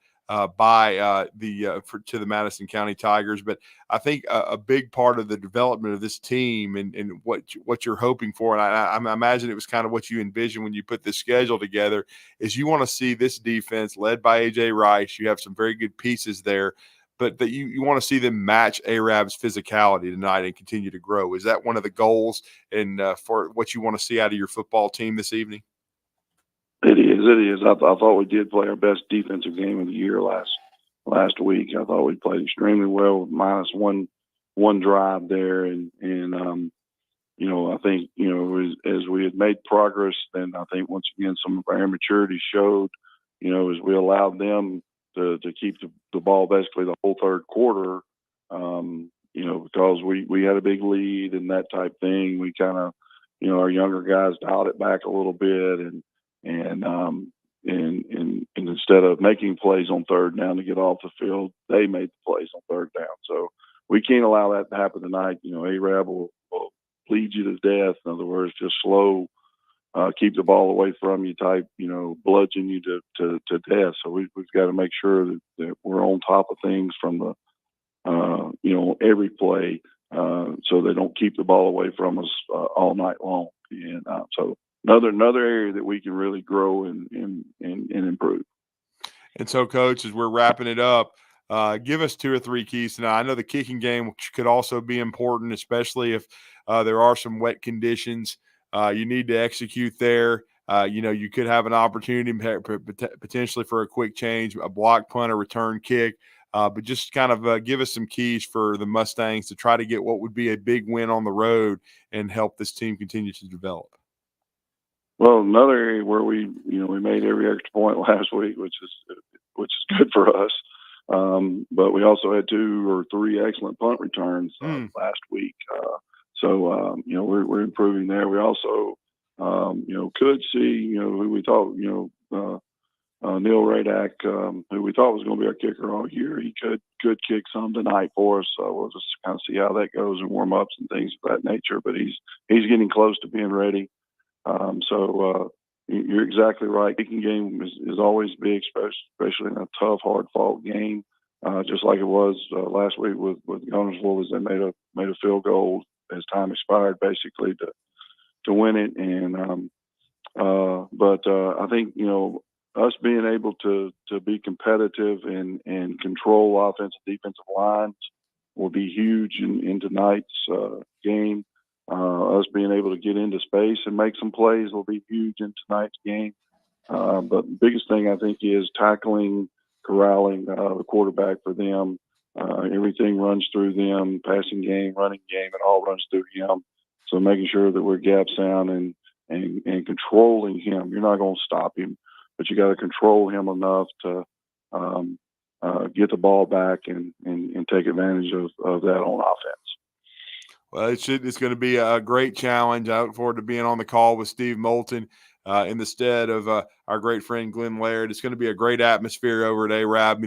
by to the Madison County Tigers. But I think a big part of the development of this team and what you're hoping for, and I imagine it was kind of what you envisioned when you put this schedule together, is you want to see this defense led by A.J. Rice. You have some very good pieces there, but that you want to see them match Arab's physicality tonight and continue to grow. Is that one of the goals and for what you want to see out of your football team this evening? It is. I thought we did play our best defensive game of the year last week. I thought we played extremely well with minus one drive there. And I think, as we had made progress, then I think once again some of our immaturity showed, as we allowed them to keep the ball basically the whole third quarter, because we had a big lead and that type thing. We kind of, our younger guys dialed it back a little bit, and instead of making plays on third down to get off the field, they made the plays on third down. So we can't allow that to happen tonight. Arab will bleed you to death. In other words, just slow, keep the ball away from you type, bludgeon you to death. So we've got to make sure that we're on top of things from the, every play, so they don't keep the ball away from us all night long. And so another area that we can really grow and improve. And so, Coach, as we're wrapping it up, give us 2 or 3 keys tonight. I know the kicking game could also be important, especially if there are some wet conditions. You need to execute there. You could have an opportunity potentially for a quick change, a block punt, a return kick. But just kind of give us some keys for the Mustangs to try to get what would be a big win on the road and help this team continue to develop. Well, another area where we made every extra point last week, which is good for us. But we also had 2 or 3 excellent punt returns last week. So we're improving there. We also could see who we thought Neil Radak, who we thought was going to be our kicker all year. He could kick some tonight for us. So we'll just kind of see how that goes and warm ups and things of that nature. But he's getting close to being ready. So you're exactly right. Kicking game is always big, especially in a tough, hard-fought game, just like it was last week with Gunnersville, as they made a field goal as time expired, basically to win it. And but I think us being able to be competitive and control offensive defensive lines will be huge in tonight's game. Us being able to get into space and make some plays will be huge in tonight's game. But the biggest thing I think is tackling, corralling the quarterback for them. Everything runs through them, passing game, running game, it all runs through him. So making sure that we're gap sound and controlling him. You're not going to stop him, but you got to control him enough to get the ball back and take advantage of that on offense. Well, it's going to be a great challenge. I look forward to being on the call with Steve Moulton in the stead of our great friend Glenn Laird. It's going to be a great atmosphere over at Arab.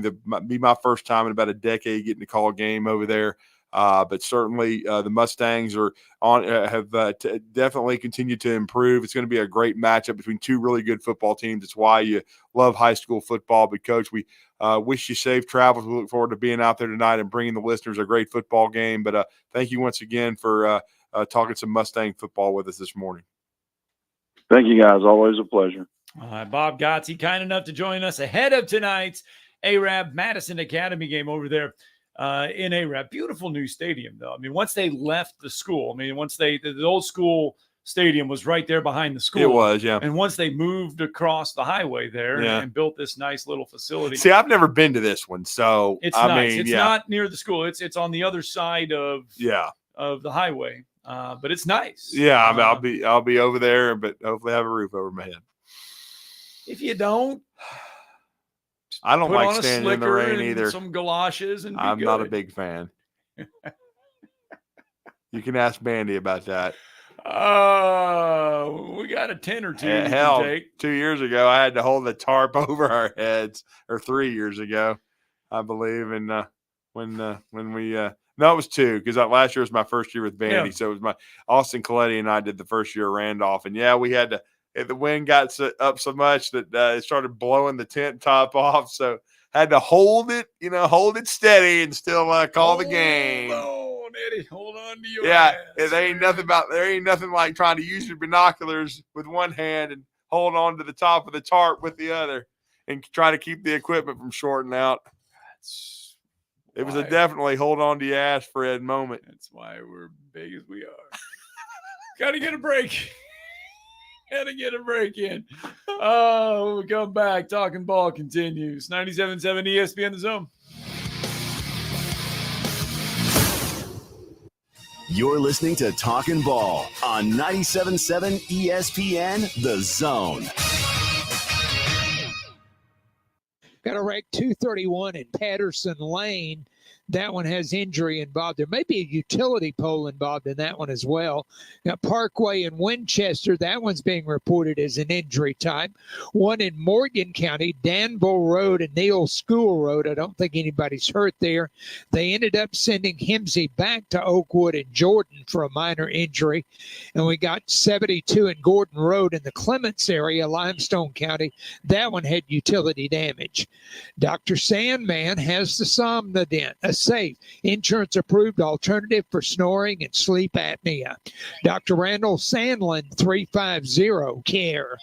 Be my first time in about a decade getting to call a game over there. But certainly the Mustangs are have definitely continued to improve. It's going to be a great matchup between 2 really good football teams. It's why you love high school football. But, Coach, we wish you safe travels. We look forward to being out there tonight and bringing the listeners a great football game. But thank you once again for talking some Mustang football with us this morning. Thank you, guys. Always a pleasure. All right, Bob Gotze, kind enough to join us ahead of tonight's Arab Madison Academy game over there in Arab. Beautiful new stadium, though. I mean, once they left the school, the old school stadium was right there behind the school. It was, yeah. And once they moved across the highway there and built this nice little facility. See, I've never been to this one, so it's nice. It's not near the school. It's on the other side of the highway, but it's nice. Yeah, I'll be over there, but hopefully have a roof over my head. If you don't, I don't like standing in the rain either. Some galoshes, and I'm not a big fan. You can ask Bandy about that. We got a 10 or 2. Hell, 2 years ago, I had to hold the tarp over our heads, or 3 years ago, I believe. And when we no, it was 2, because last year was my first year with Bandy. So it was Austin Coletti and I did the first year of Randolph. And we had to. The wind got up so much that it started blowing the tent top off. So had to hold it steady and still call the game. Hold on, Eddie. Hold on to your ass. There ain't nothing like trying to use your binoculars with one hand and hold on to the top of the tarp with the other and try to keep the equipment from shorting out. It was a definitely hold on to your ass, Fred moment. That's why we're big as we are. Got to get a break. Got to get a break in. When we come back, Talking Ball continues. 97.7 ESPN The Zone. You're listening to Talkin' Ball on 97.7 ESPN The Zone. Got a wreck 231 in Patterson Lane. That one has injury involved. There may be a utility pole involved in that one as well. Got Parkway in Winchester. That one's being reported as an injury type. One in Morgan County, Danville Road and Neal School Road. I don't think anybody's hurt there. They ended up sending Himsey back to Oakwood and Jordan for a minor injury. And we got 72 in Gordon Road in the Clements area, Limestone County. That one had utility damage. Dr. Sandman has the Somnodent, a safe, insurance-approved alternative for snoring and sleep apnea. Dr. Randall Sandlin, 350-CARE.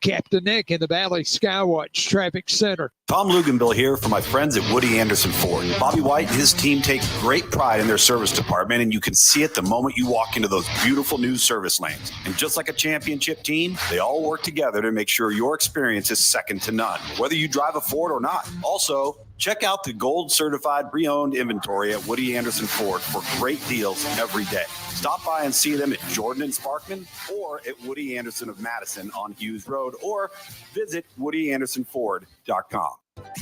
Captain Nick in the Valley Skywatch Traffic Center. Tom Luganville here for my friends at Woody Anderson Ford. Bobby White and his team take great pride in their service department, and you can see it the moment you walk into those beautiful new service lanes. And just like a championship team, they all work together to make sure your experience is second to none, whether you drive a Ford or not. Also, check out the gold certified pre-owned inventory at Woody Anderson Ford for great deals every day. Stop by and see them at Jordan and Sparkman or at Woody Anderson of Madison on Hughes Road, or visit WoodyAndersonFord.com.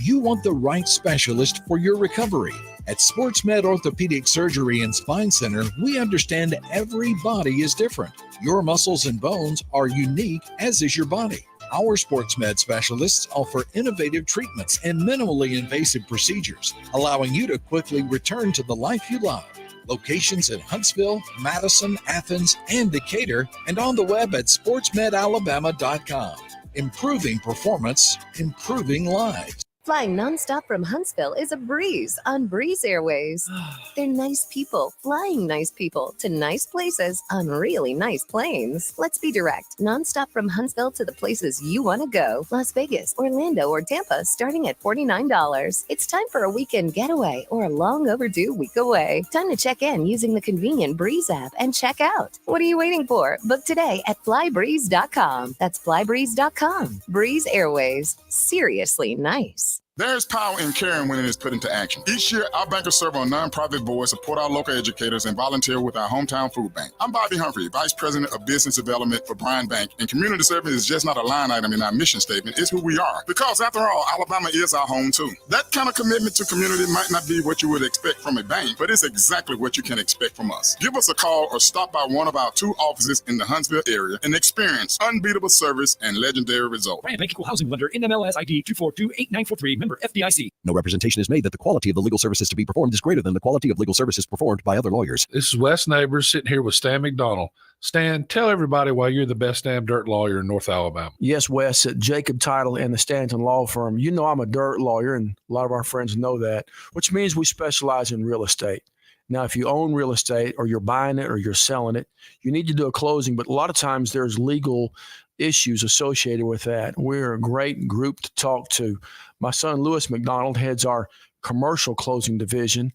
You want the right specialist for your recovery. At SportsMed Orthopedic Surgery and Spine Center, we understand every body is different. Your muscles and bones are unique, as is your body. Our SportsMed specialists offer innovative treatments and minimally invasive procedures, allowing you to quickly return to the life you love. Locations in Huntsville, Madison, Athens, and Decatur, and on the web at sportsmedalabama.com. Improving performance, improving lives. Flying nonstop from Huntsville is a breeze on Breeze Airways. They're nice people flying nice people to nice places on really nice planes. Let's be direct. Nonstop from Huntsville to the places you want to go. Las Vegas, Orlando, or Tampa, starting at $49. It's time for a weekend getaway or a long overdue week away. Time to check in using the convenient Breeze app and check out. What are you waiting for? Book today at flybreeze.com. That's flybreeze.com. Breeze Airways. Seriously nice. There's power in caring when it is put into action. Each year, our bankers serve on nonprofit boards, support our local educators, and volunteer with our hometown food bank. I'm Bobby Humphrey, Vice President of Business Development for Bryan Bank, and community service is just not a line item in our mission statement. It's who we are. Because after all, Alabama is our home too. That kind of commitment to community might not be what you would expect from a bank, but it's exactly what you can expect from us. Give us a call or stop by one of our 2 offices in the Huntsville area and experience unbeatable service and legendary results. Bryan Bank Equal Housing Lender, NMLS ID 2428943, member FDIC. No representation is made that the quality of the legal services to be performed is greater than the quality of legal services performed by other lawyers. This is Wes Neighbors sitting here with Stan McDonald. Stan, tell everybody why you're the best damn dirt lawyer in North Alabama. Yes, Wes, at Jacob Title and the Stanton Law Firm. You know I'm a dirt lawyer, and a lot of our friends know that, which means we specialize in real estate. Now, if you own real estate or you're buying it or you're selling it, you need to do a closing, but a lot of times there's legal issues associated with that. We're a great group to talk to. My son, Lewis McDonald, heads our commercial closing division,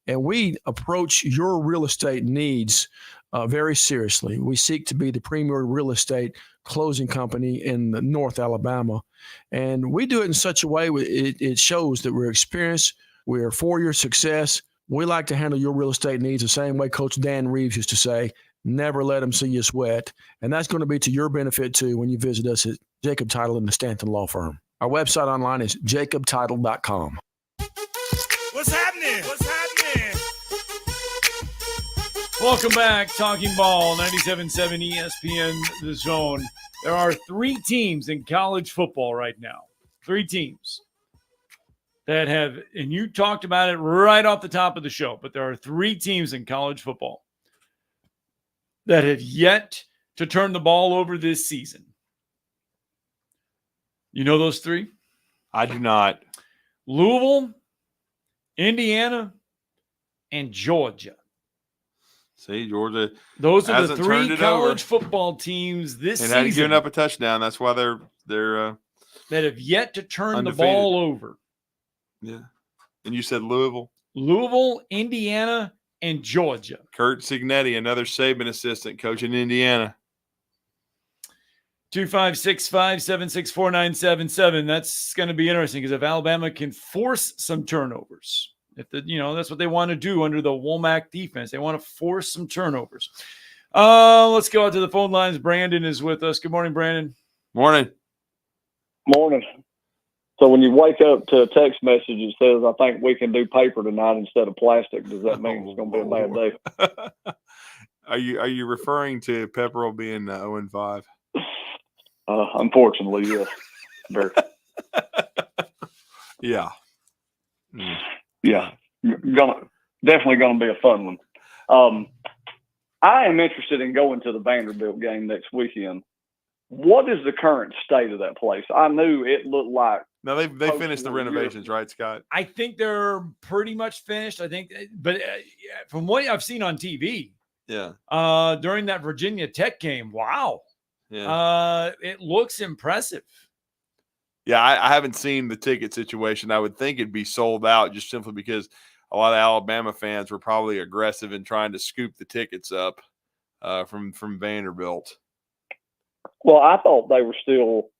and we approach your real estate needs very seriously. We seek to be the premier real estate closing company in North Alabama, and we do it in such a way it shows that we're experienced, we're for your success. We like to handle your real estate needs the same way Coach Dan Reeves used to say, never let them see you sweat. And that's going to be to your benefit, too, when you visit us at Jacob Title and the Stanton Law Firm. Our website online is jacobtitle.com. What's happening? What's happening? Welcome back. Talking Ball, 97.7 ESPN, The Zone. There are 3 teams in college football right now. 3 teams that have, and you talked about it right off the top of the show, but there are 3 teams in college football that have yet to turn the ball over this season. You know those 3? I do not. Louisville, Indiana, and Georgia. See, Georgia. Those are the 3 college football teams this season. And hadn't given up a touchdown. That's why they're that have yet to turn undefeated. The ball over. Yeah. And you said Louisville? Louisville, Indiana, and Georgia. Kurt Signetti, another Saban assistant coach in Indiana. 256-576-4977. That's going to be interesting because if Alabama can force some turnovers, that's what they want to do under the Womack defense. They want to force some turnovers. Let's go out to the phone lines. Brandon is with us. Good morning, Brandon. Morning. Morning. So when you wake up to a text message that says, I think we can do paper tonight instead of plastic, does that mean it's going to be a bad day? Are you referring to Pepperell being 0-5? Unfortunately, yes. Very. Yeah. Yeah. Definitely going to be a fun one. I am interested in going to the Vanderbilt game next weekend. What is the current state of that place? I knew it looked like. No, they finished the renovations, right, Scott? I think they're pretty much finished. I think, but from what I've seen on TV, during that Virginia Tech game, wow, it looks impressive. Yeah, I haven't seen the ticket situation. I would think it'd be sold out just simply because a lot of Alabama fans were probably aggressive in trying to scoop the tickets up from Vanderbilt. Well, I thought they were still,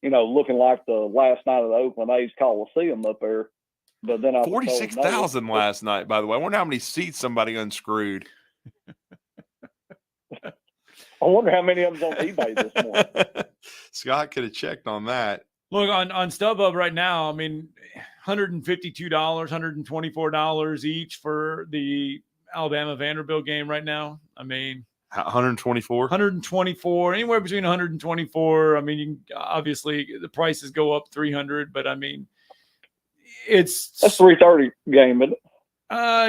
looking like the last night of the Oakland A's Coliseum up there. But then 46,000 last night, by the way. I wonder how many seats somebody unscrewed. I wonder how many of them's on eBay this morning. Scott could have checked on that. Look, on StubHub right now, I mean, $152, $124 each for the Alabama-Vanderbilt game right now. I mean, 124, anywhere between 124. I mean, obviously the prices go up 300, but I mean, that's 3:30 game, isn't it?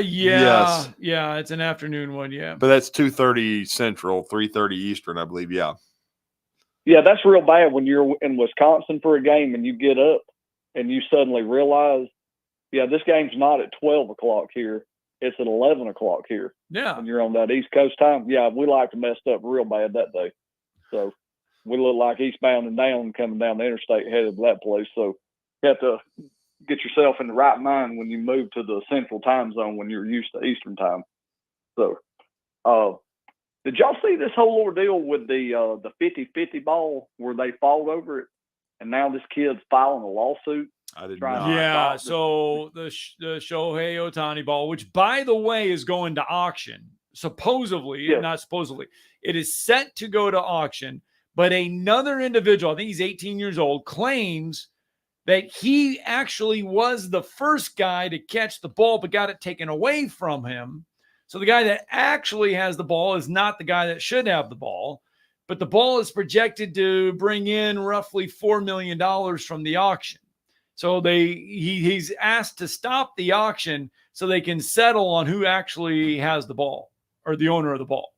Yeah, it's an afternoon one, yeah. But that's 2:30 Central, 3:30 Eastern, I believe. Yeah, that's real bad when you're in Wisconsin for a game and you get up and you suddenly realize, this game's not at 12 o'clock here. It's at 11 o'clock here. Yeah. And you're on that East Coast time. Yeah, we like to mess up real bad that day. So we look like eastbound and down coming down the interstate headed to that place. So you have to get yourself in the right mind when you move to the central time zone when you're used to Eastern time. So did y'all see this whole ordeal with the 50-50 ball where they fought over it and now this kid's filing a lawsuit? I did not. Yeah, so the Shohei Ohtani ball, which, by the way, is going to auction, supposedly, not supposedly, it is set to go to auction, but another individual, I think he's 18 years old, claims that he actually was the first guy to catch the ball but got it taken away from him. So the guy that actually has the ball is not the guy that should have the ball, but the ball is projected to bring in roughly $4 million from the auction. So he's asked to stop the auction so they can settle on who actually has the ball or the owner of the ball.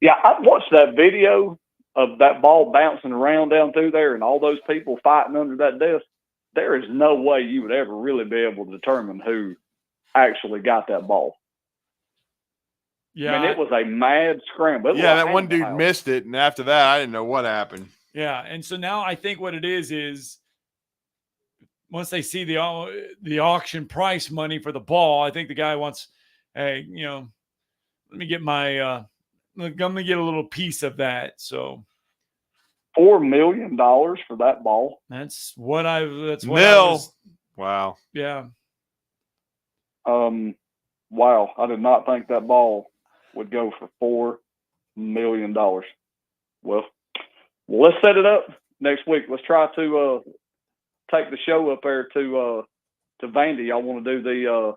Yeah, I've watched that video of that ball bouncing around down through there and all those people fighting under that desk. There is no way you would ever really be able to determine who actually got that ball. Yeah, I mean, it was a mad scramble. Yeah, that one dude missed it, and after that, I didn't know what happened. Yeah, and so now I think what it is once they see the auction price money for the ball, I think the guy wants, hey, let me get my let me get a little piece of that. So $4 million for that ball. That's what I was. Wow. Yeah. Wow. I did not think that ball would go for $4 million. Well, let's set it up next week. Let's try to take the show up there to Vandy. Y'all want to do the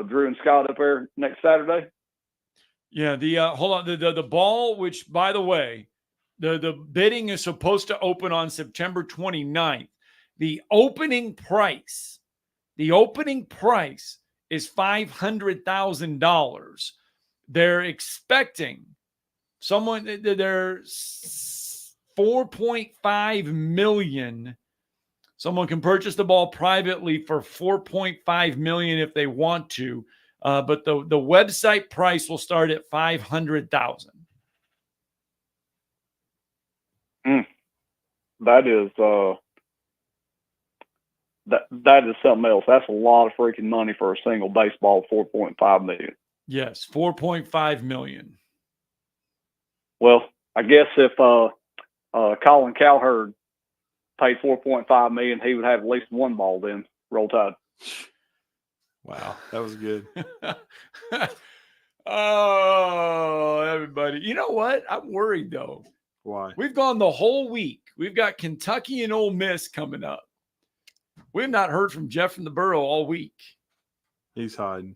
Drew and Scott up there next Saturday? Yeah. Hold on. The ball, which by the way, the bidding is supposed to open on September 29th. The opening price is $500,000. They're expecting they're 4.5 million. Someone can purchase the ball privately for 4.5 million if they want to. But the website price will start at 500,000. That is that is something else. That's a lot of freaking money for a single baseball. 4.5 million. Yes, 4.5 million. Well, I guess if Colin Cowherd paid 4.5 million, he would have at least one ball. Then Roll Tide. Wow, that was good. Oh, everybody! You know what? I'm worried though. Why? We've gone the whole week. We've got Kentucky and Ole Miss coming up. We've not heard from Jeff from the Borough all week. He's hiding.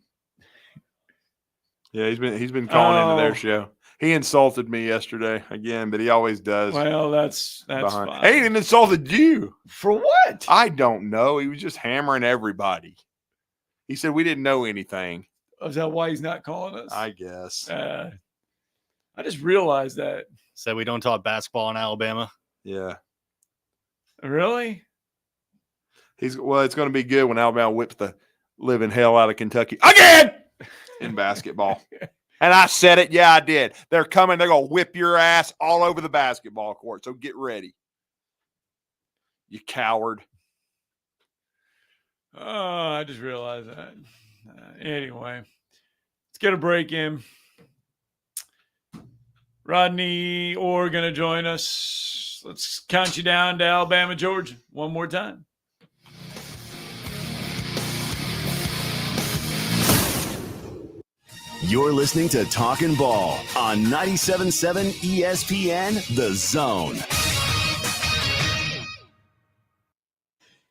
Yeah, he's been calling into their show. He insulted me yesterday again, but he always does. Well, that's fine. He even insulted you. For what? I don't know. He was just hammering everybody. He said we didn't know anything. Is that why he's not calling us? I guess. I just realized that. Said we don't talk basketball in Alabama. Yeah. Really? It's going to be good when Alabama whips the living hell out of Kentucky again in basketball. And I said it. Yeah, I did. They're coming. They're going to whip your ass all over the basketball court. So get ready. You coward. Oh, I just realized that. Anyway, let's get a break in. Rodney Orr going to join us. Let's count you down to Alabama, Georgia one more time. You're listening to Talkin' Ball on 97.7 ESPN The Zone.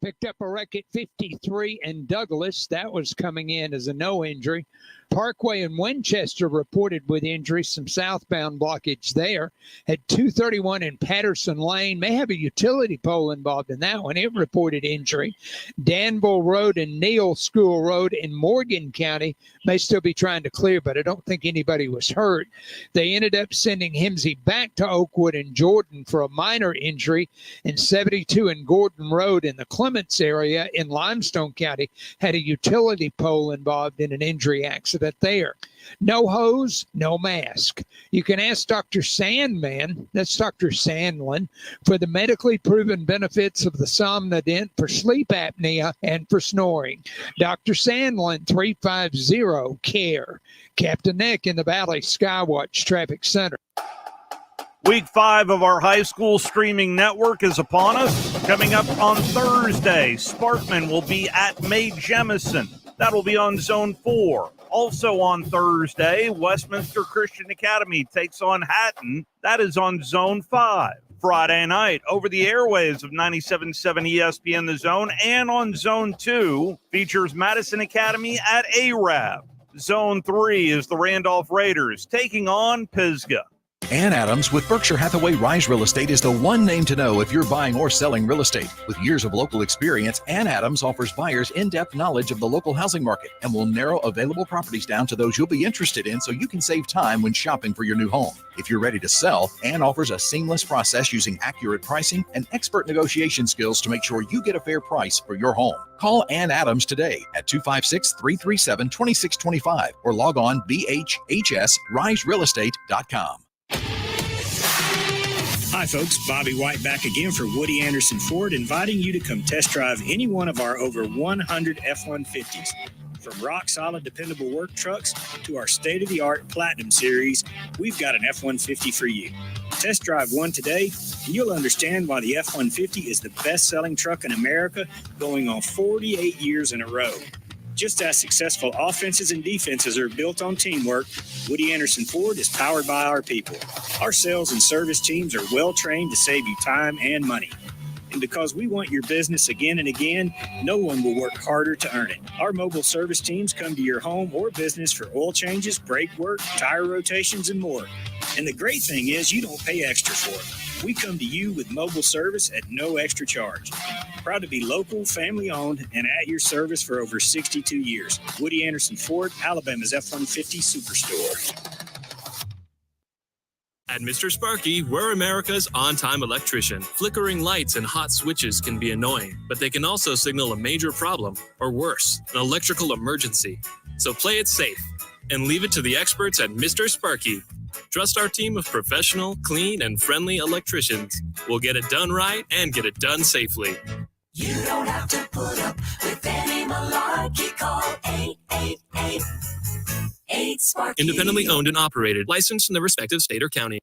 Picked up a wreck at 53 and Douglas. That was coming in as a no injury. Parkway and Winchester reported with injuries, some southbound blockage there. At 231 in Patterson Lane, may have a utility pole involved in that one. It reported injury. Danville Road and Neal School Road in Morgan County may still be trying to clear, but I don't think anybody was hurt. They ended up sending Himsey back to Oakwood and Jordan for a minor injury. And 72 and Gordon Road in the Clements area in Limestone County had a utility pole involved in an injury accident there. No hose, no mask. You can ask Dr. Sandman, that's Dr. Sandlin, for the medically proven benefits of the Somnodent for sleep apnea and for snoring. Dr. Sandlin, 350-CARE. Captain Nick in the Valley Skywatch Traffic Center. Week 5 of our high school streaming network is upon us. Coming up on Thursday, Sparkman will be at Mae Jemison. That'll be on Zone 4. Also on Thursday, Westminster Christian Academy takes on Hatton. That is on Zone 5. Friday night, over the airwaves of 97.7 ESPN The Zone and on Zone 2, features Madison Academy at Arab. Zone 3 is the Randolph Raiders taking on Pisgah. Ann Adams with Berkshire Hathaway Rise Real Estate is the one name to know if you're buying or selling real estate. With years of local experience, Ann Adams offers buyers in-depth knowledge of the local housing market and will narrow available properties down to those you'll be interested in so you can save time when shopping for your new home. If you're ready to sell, Ann offers a seamless process using accurate pricing and expert negotiation skills to make sure you get a fair price for your home. Call Ann Adams today at 256-337-2625 or log on bhhsriserealestate.com. Hi, folks. Bobby White back again for Woody Anderson Ford, inviting you to come test drive any one of our over 100 F-150s. From rock-solid, dependable work trucks to our state-of-the-art Platinum Series, we've got an F-150 for you. Test drive one today, and you'll understand why the F-150 is the best-selling truck in America, going on 48 years in a row. Just as successful offenses and defenses are built on teamwork, Woody Anderson Ford is powered by our people. Our sales and service teams are well-trained to save you time and money. And because we want your business again and again, no one will work harder to earn it. Our mobile service teams come to your home or business for oil changes, brake work, tire rotations, and more. And the great thing is you don't pay extra for it. We come to you with mobile service at no extra charge. Proud to be local, family-owned, and at your service for over 62 years. Woody Anderson Ford, Alabama's F-150 Superstore. At Mr. Sparky, we're America's on-time electrician. Flickering lights and hot switches can be annoying, but they can also signal a major problem, or worse, an electrical emergency. So play it safe and leave it to the experts at Mr. Sparky. Trust our team of professional, clean, and friendly electricians. We'll get it done right and get it done safely. You don't have to put up with any malarkey. Call 888-8-SPARKY. Independently owned and operated, licensed in the respective state or county.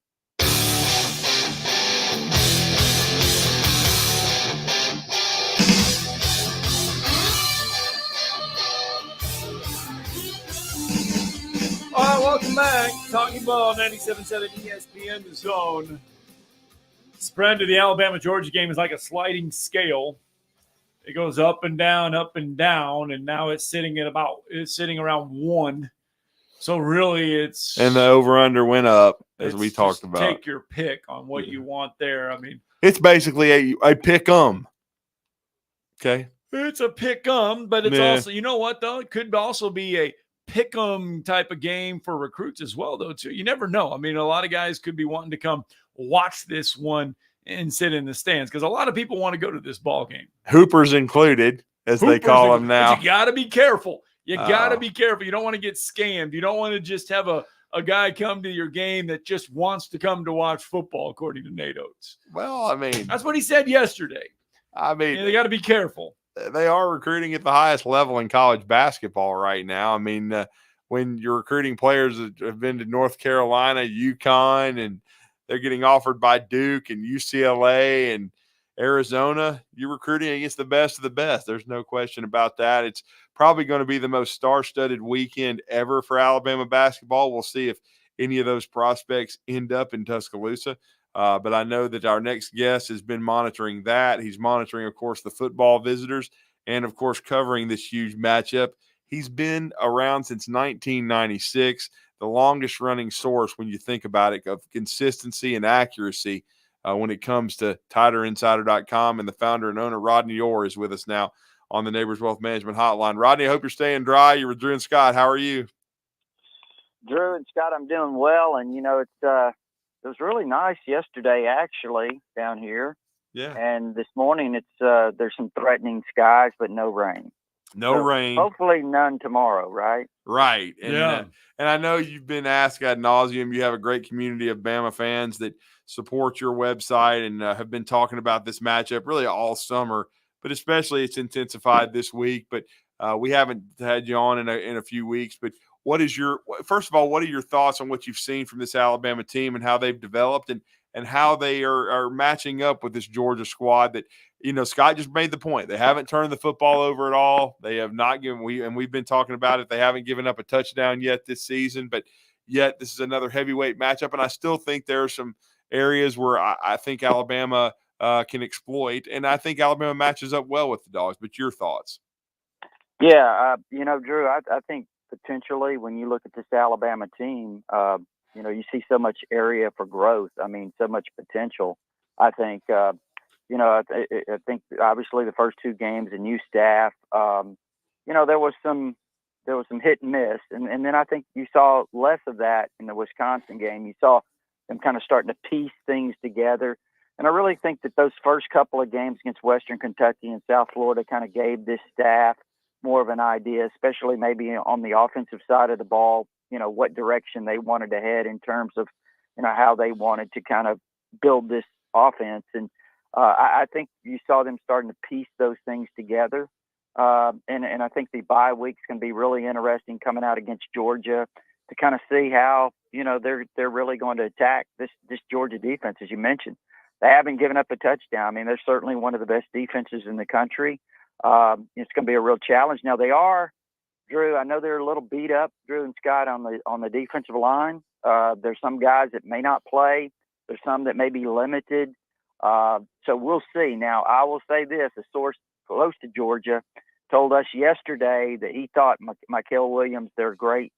All right, welcome back. Talking Ball, 97.7 ESPN, The Zone. Spread to the Alabama-Georgia game is like a sliding scale. It goes up and down, and now it's sitting around 1. So really, it's and the over/under went up as we talked about. Take your pick on what you want there. I mean, it's basically a pick 'em. Okay, it's a pick 'em, but it's also, you know what though, it could also be a pick 'em type of game for recruits as well, though. Too, you never know. I mean, a lot of guys could be wanting to come watch this one and sit in the stands because a lot of people want to go to this ball game. Hoopers included, as they call them now. But you got to be careful. You got to be careful. You don't want to get scammed. You don't want to just have a guy come to your game that just wants to come to watch football, according to Nate Oates. Well, I mean, that's what he said yesterday. I mean, they got to be careful. They are recruiting at the highest level in college basketball right now. I mean, when you're recruiting players that have been to North Carolina, UConn, and they're getting offered by Duke and UCLA and Arizona, you're recruiting against the best of the best. There's no question about that. It's probably going to be the most star-studded weekend ever for Alabama basketball. We'll see if any of those prospects end up in Tuscaloosa. But I know that our next guest has been monitoring that. He's monitoring, of course, the football visitors and, of course, covering this huge matchup. He's been around since 1996, the longest-running source when you think about it of consistency and accuracy when it comes to TitleInsider.com. And the founder and owner, Rodney Orr, is with us now on the Neighbors Wealth Management Hotline. Rodney, I hope you're staying dry. You're with Drew and Scott. How are you? Drew and Scott, I'm doing well. And, you know, it was really nice yesterday, actually, down here. Yeah. And this morning, there's some threatening skies, but no rain. No rain. Hopefully none tomorrow, right? Right. And, and I know you've been asked ad nauseum. You have a great community of Bama fans that support your website and have been talking about this matchup really all summer, but especially it's intensified this week. But we haven't had you on in a few weeks. But first of all, what are your thoughts on what you've seen from this Alabama team and how they've developed and how they are matching up with this Georgia squad that, you know, Scott just made the point. They haven't turned the football over at all. They have not we've been talking about it. They haven't given up a touchdown yet this season, but yet this is another heavyweight matchup. And I still think there are some areas where I think Alabama can exploit. And I think Alabama matches up well with the Dogs, but your thoughts? Yeah. You know, Drew, I think potentially when you look at this Alabama team, you you see so much area for growth. I mean, so much potential. I think, I think obviously the first 2 games, a new staff, there was some hit and miss. And then I think you saw less of that in the Wisconsin game. You saw them kind of starting to piece things together. And I really think that those first couple of games against Western Kentucky and South Florida kind of gave this staff more of an idea, especially maybe on the offensive side of the ball, what direction they wanted to head in terms of, how they wanted to kind of build this offense. And I think you saw them starting to piece those things together. And I think the bye week's going to be really interesting coming out against Georgia to kind of see how, they're really going to attack this Georgia defense, as you mentioned. They haven't given up a touchdown. I mean, they're certainly one of the best defenses in the country. It's going to be a real challenge. Now they are, Drew, I know they're a little beat up, Drew and Scott, on the defensive line. There's some guys that may not play. There's some that may be limited. So we'll see. Now, I will say this, a source close to Georgia told us yesterday that he thought Mykel Williams, their great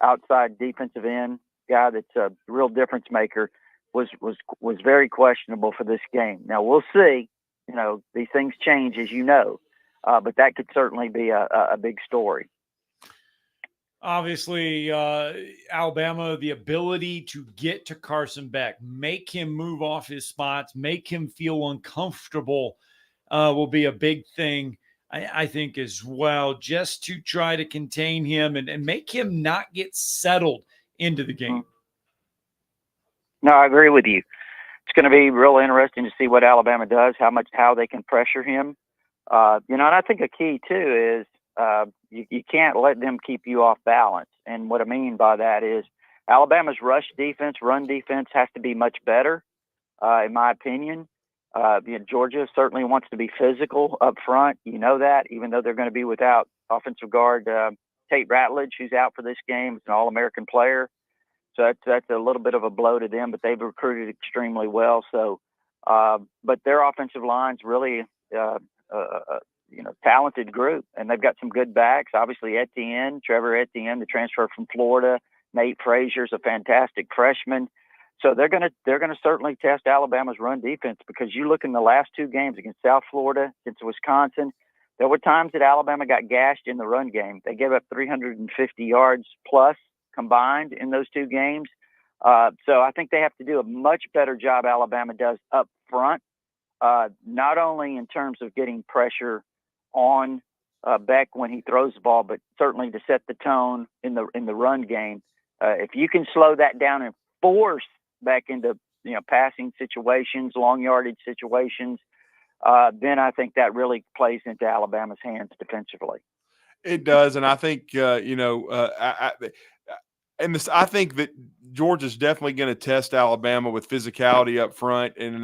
outside defensive end guy that's a real difference maker, was very questionable for this game. Now, we'll see. These things change, as you know, but that could certainly be a big story. Obviously, Alabama, the ability to get to Carson Beck, make him move off his spots, make him feel uncomfortable will be a big thing, I think, as well, just to try to contain him and make him not get settled into the game. No, I agree with you. It's going to be real interesting to see what Alabama does, how they can pressure him. And I think a key, too, is you can't let them keep you off balance. And what I mean by that is Alabama's run defense has to be much better, in my opinion. Georgia certainly wants to be physical up front. You know that, even though they're going to be without offensive guard Tate Ratledge, who's out for this game. It's an All-American player. So that's a little bit of a blow to them, but they've recruited extremely well. So, but their offensive line's really talented group, and they've got some good backs. Obviously, Trevor Etienne, the transfer from Florida. Nate Frazier's a fantastic freshman. So they're gonna certainly test Alabama's run defense, because you look in the last 2 games against South Florida, against Wisconsin, there were times that Alabama got gashed in the run game. They gave up 350 yards plus combined in those 2 games. So I think they have to do a much better job, Alabama does, up front, not only in terms of getting pressure on Beck when he throws the ball, but certainly to set the tone in the run game. If you can slow that down and force Beck into passing situations, long yardage situations, then I think that really plays into Alabama's hands defensively. It does, and I think I think that Georgia's definitely going to test Alabama with physicality up front, and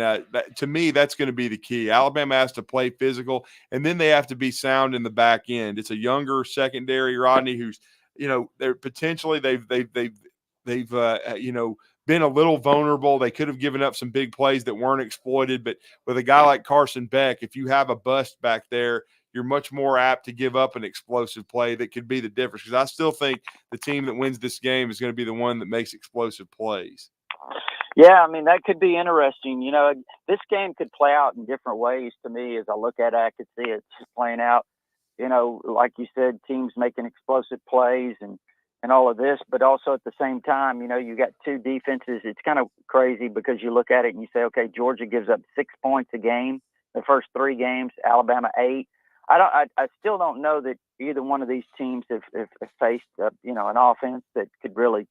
to me, that's going to be the key. Alabama has to play physical, and then they have to be sound in the back end. It's a younger secondary, Rodney, who's they're potentially they've been a little vulnerable. They could have given up some big plays that weren't exploited, but with a guy like Carson Beck, if you have a bust back there, you're much more apt to give up an explosive play that could be the difference. Because I still think the team that wins this game is going to be the one that makes explosive plays. Yeah, I mean, that could be interesting. This game could play out in different ways to me. As I look at it, I could see it playing out, like you said, teams making explosive plays and all of this. But also at the same time, you got 2 defenses. It's kind of crazy because you look at it and you say, okay, Georgia gives up 6 points a game the first 3 games, Alabama 8. I still don't know that either one of these teams have faced an offense that could really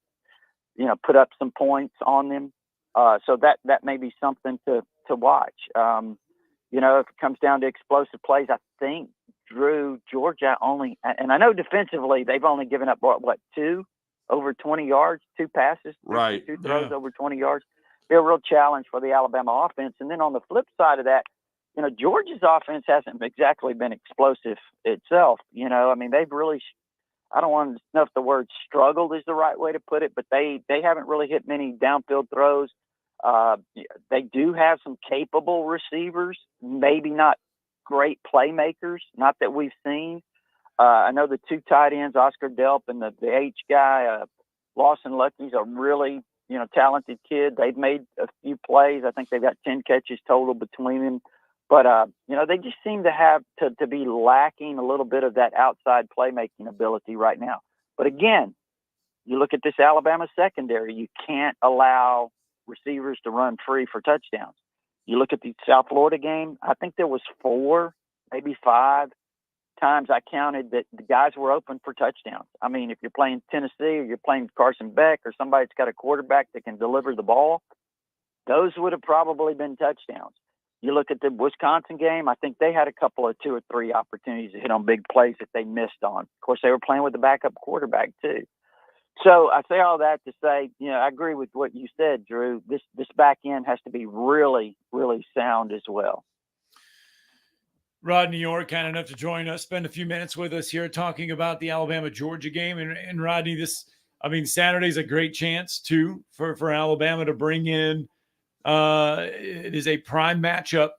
put up some points on them. So that may be something to watch. If it comes down to explosive plays, I think, Drew, Georgia only, and I know defensively they've only given up what 2 over 20 yards, 2 passes, right? 2 throws over 20 yards. Be a real challenge for the Alabama offense. And then on the flip side of that, Georgia's offense hasn't exactly been explosive itself. I mean, they've really, I don't want to know if the word struggled is the right way to put it, but they haven't really hit many downfield throws. They do have some capable receivers, maybe not great playmakers, not that we've seen. I know the 2 tight ends, Oscar Delp and the H guy, Lawson Lucky's a really talented kid. They've made a few plays. I think they've got 10 catches total between them. But, they just seem to have to be lacking a little bit of that outside playmaking ability right now. But again, you look at this Alabama secondary, you can't allow receivers to run free for touchdowns. You look at the South Florida game, I think there was 4, maybe 5 times I counted that the guys were open for touchdowns. I mean, if you're playing Tennessee or you're playing Carson Beck or somebody that's got a quarterback that can deliver the ball, those would have probably been touchdowns. You look at the Wisconsin game, I think they had a couple of 2 or 3 opportunities to hit on big plays that they missed on. Of course, they were playing with the backup quarterback too. So I say all that to say, I agree with what you said, Drew. This back end has to be really, really sound as well. Rod New York, kind enough to join us, spend a few minutes with us here talking about the Alabama-Georgia game. And Rodney, Saturday's a great chance, too, for Alabama to bring in. It is a prime matchup.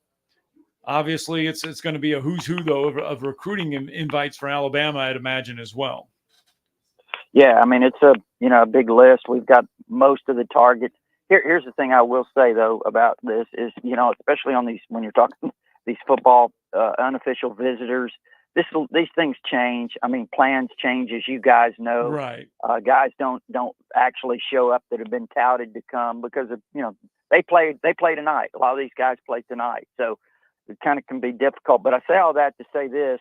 Obviously, it's going to be a who's who, though, of recruiting invites for Alabama, I'd imagine, as well. Yeah, it's a big list. We've got most of the targets. Here's the thing I will say, though, about this is, especially on these, when you're talking these football unofficial visitors, these things change. Plans change, as you guys know. Right. Guys don't actually show up that have been touted to come because of, they play tonight. A lot of these guys play tonight. So it kind of can be difficult. But I say all that to say this.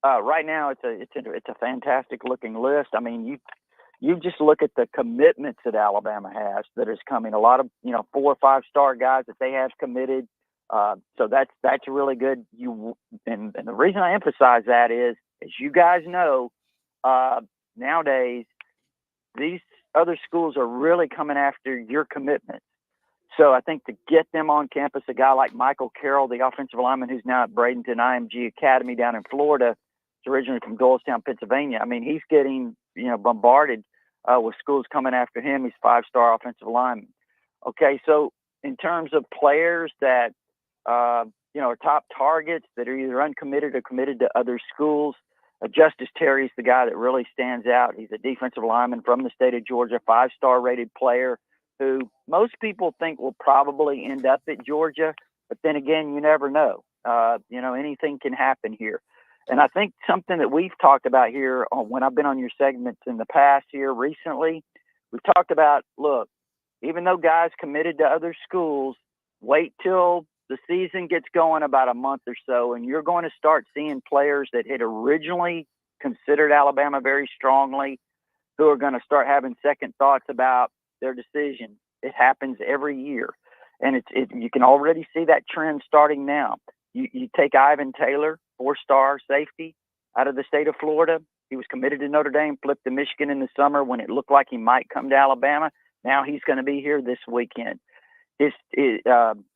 Right now, it's a fantastic looking list. You just look at the commitments that Alabama has that is coming. A lot of 4 or 5 star guys that they have committed. So that's really good. And the reason I emphasize that is, as you guys know, nowadays these other schools are really coming after your commitments. So I think to get them on campus, a guy like Michael Carroll, the offensive lineman who's now at Bradenton IMG Academy down in Florida, is originally from Doylestown, Pennsylvania. He's getting bombarded with schools coming after him. He's 5-star offensive lineman. Okay, so in terms of players that are top targets that are either uncommitted or committed to other schools, Justice Terry's the guy that really stands out. He's a defensive lineman from the state of Georgia, 5-star rated player who most people think will probably end up at Georgia. But then again, you never know. Anything can happen here. And I think something that we've talked about here when I've been on your segments in the past here recently, we've talked about, look, even though guys committed to other schools, wait till the season gets going about a month or so, and you're going to start seeing players that had originally considered Alabama very strongly who are going to start having second thoughts about their decision. It happens every year. And you can already see that trend starting now. You take Ivan Taylor, 4-star safety out of the state of Florida. He was committed to Notre Dame, flipped to Michigan in the summer when it looked like he might come to Alabama. Now he's going to be here this weekend.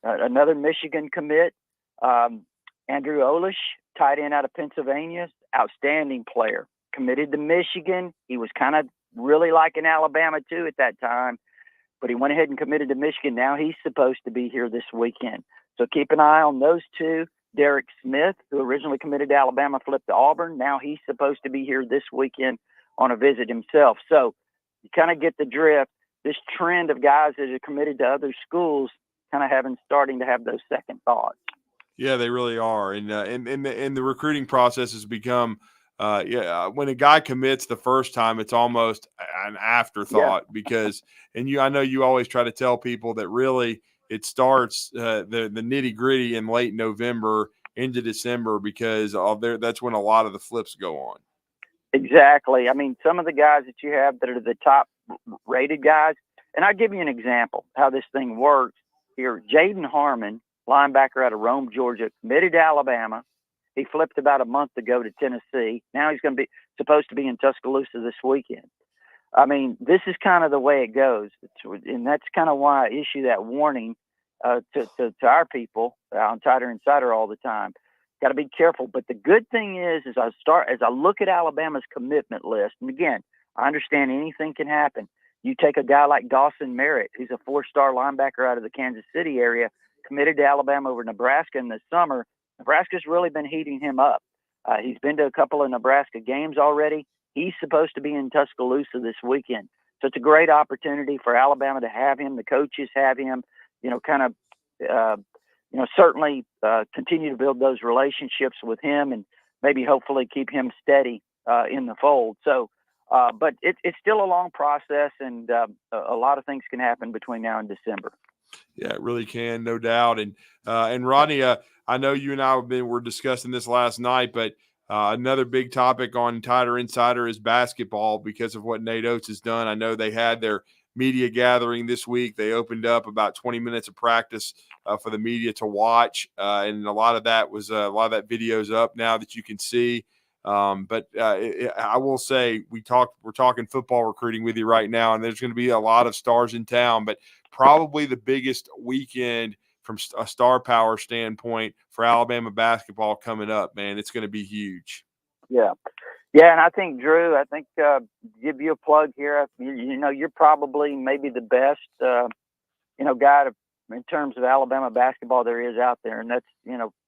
Another Michigan commit, Andrew Olish, tight end out of Pennsylvania, outstanding player, committed to Michigan. He was kind of really liking Alabama too at that time, but he went ahead and committed to Michigan. Now he's supposed to be here this weekend. So keep an eye on those two. Derek Smith, who originally committed to Alabama, flipped to Auburn. Now he's supposed to be here this weekend on a visit himself. So you kind of get the drift. This trend of guys that are committed to other schools kind of starting to have those second thoughts. Yeah, they really are. And the recruiting process has become when a guy commits the first time, it's almost an afterthought because I know you always try to tell people that really it starts the nitty gritty in late November into December because that's when a lot of the flips go on. Exactly. Some of the guys that you have that are the top rated guys, and I'll give you an example how this thing works here. Jaden Harmon, linebacker out of Rome, Georgia, committed to Alabama. He flipped about a month ago to Tennessee. Now he's going to be supposed to be in Tuscaloosa this weekend. This is kind of the way it goes. And that's kind of why I issue that warning to our people on Tighter Insider all the time. Got to be careful. But the good thing is as I look at Alabama's commitment list, and again, I understand anything can happen. You take a guy like Dawson Merritt, who's a 4-star linebacker out of the Kansas City area, committed to Alabama over Nebraska in the summer. Nebraska's really been heating him up. He's been to a couple of Nebraska games already. He's supposed to be in Tuscaloosa this weekend. So it's a great opportunity for Alabama to have him, the coaches have him, certainly continue to build those relationships with him and maybe hopefully keep him steady in the fold. So, but it's still a long process, and a lot of things can happen between now and December. Yeah, it really can, no doubt. And Rodney, I know you and I were discussing this last night, but another big topic on Tider Insider is basketball because of what Nate Oates has done. I know they had their media gathering this week. They opened up about 20 minutes of practice for the media to watch, and a lot of that video's up now that you can see. But I will say we're talking football recruiting with you right now, and there's going to be a lot of stars in town, but probably the biggest weekend from a star power standpoint for Alabama basketball coming up, man. It's going to be huge. Yeah. Yeah, and I think, Drew, give you a plug here. You're probably maybe the best, guy in terms of Alabama basketball there is out there. And that's,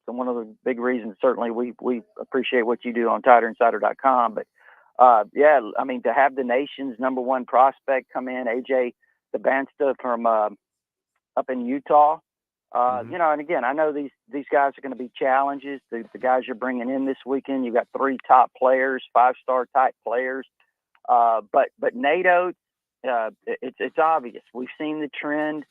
one of the big reasons, certainly we appreciate what you do on TiderInsider.com. But, to have the nation's number one prospect come in, AJ DeBansta from up in Utah, and again, I know these guys are going to be challenges. The guys you're bringing in this weekend, you've got 3 top players, 5-star type players. But Nate Oates, it's obvious. We've seen the trend.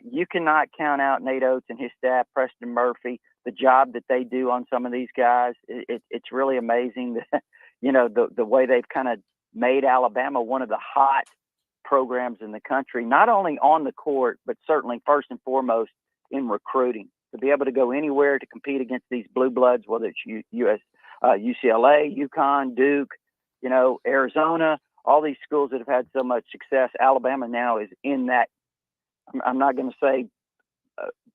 You cannot count out Nate Oates and his staff, Preston Murphy, the job that they do on some of these guys. It's really amazing that, the way they've kind of made Alabama one of the hot programs in the country, not only on the court, but certainly first and foremost in recruiting. To be able to go anywhere to compete against these blue bloods, whether it's UCLA, UConn, Duke, Arizona, all these schools that have had so much success, Alabama now is in that. I'm not going to say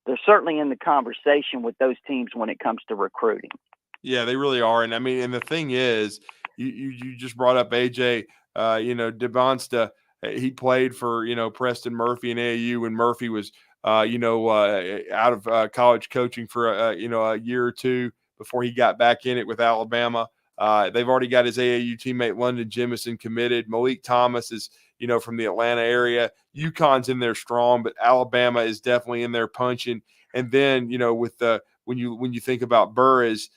they're certainly in the conversation with those teams when it comes to recruiting. Yeah, they really are. And I mean, and the thing is, you just brought up AJ, DeBansta. He played for, Preston Murphy and AAU when Murphy was, out of college coaching for, a year or two before he got back in it with Alabama. They've already got his AAU teammate, London Jemison, committed. Malik Thomas is, from the Atlanta area. UConn's in there strong, but Alabama is definitely in there punching. And then, when you think about Burris,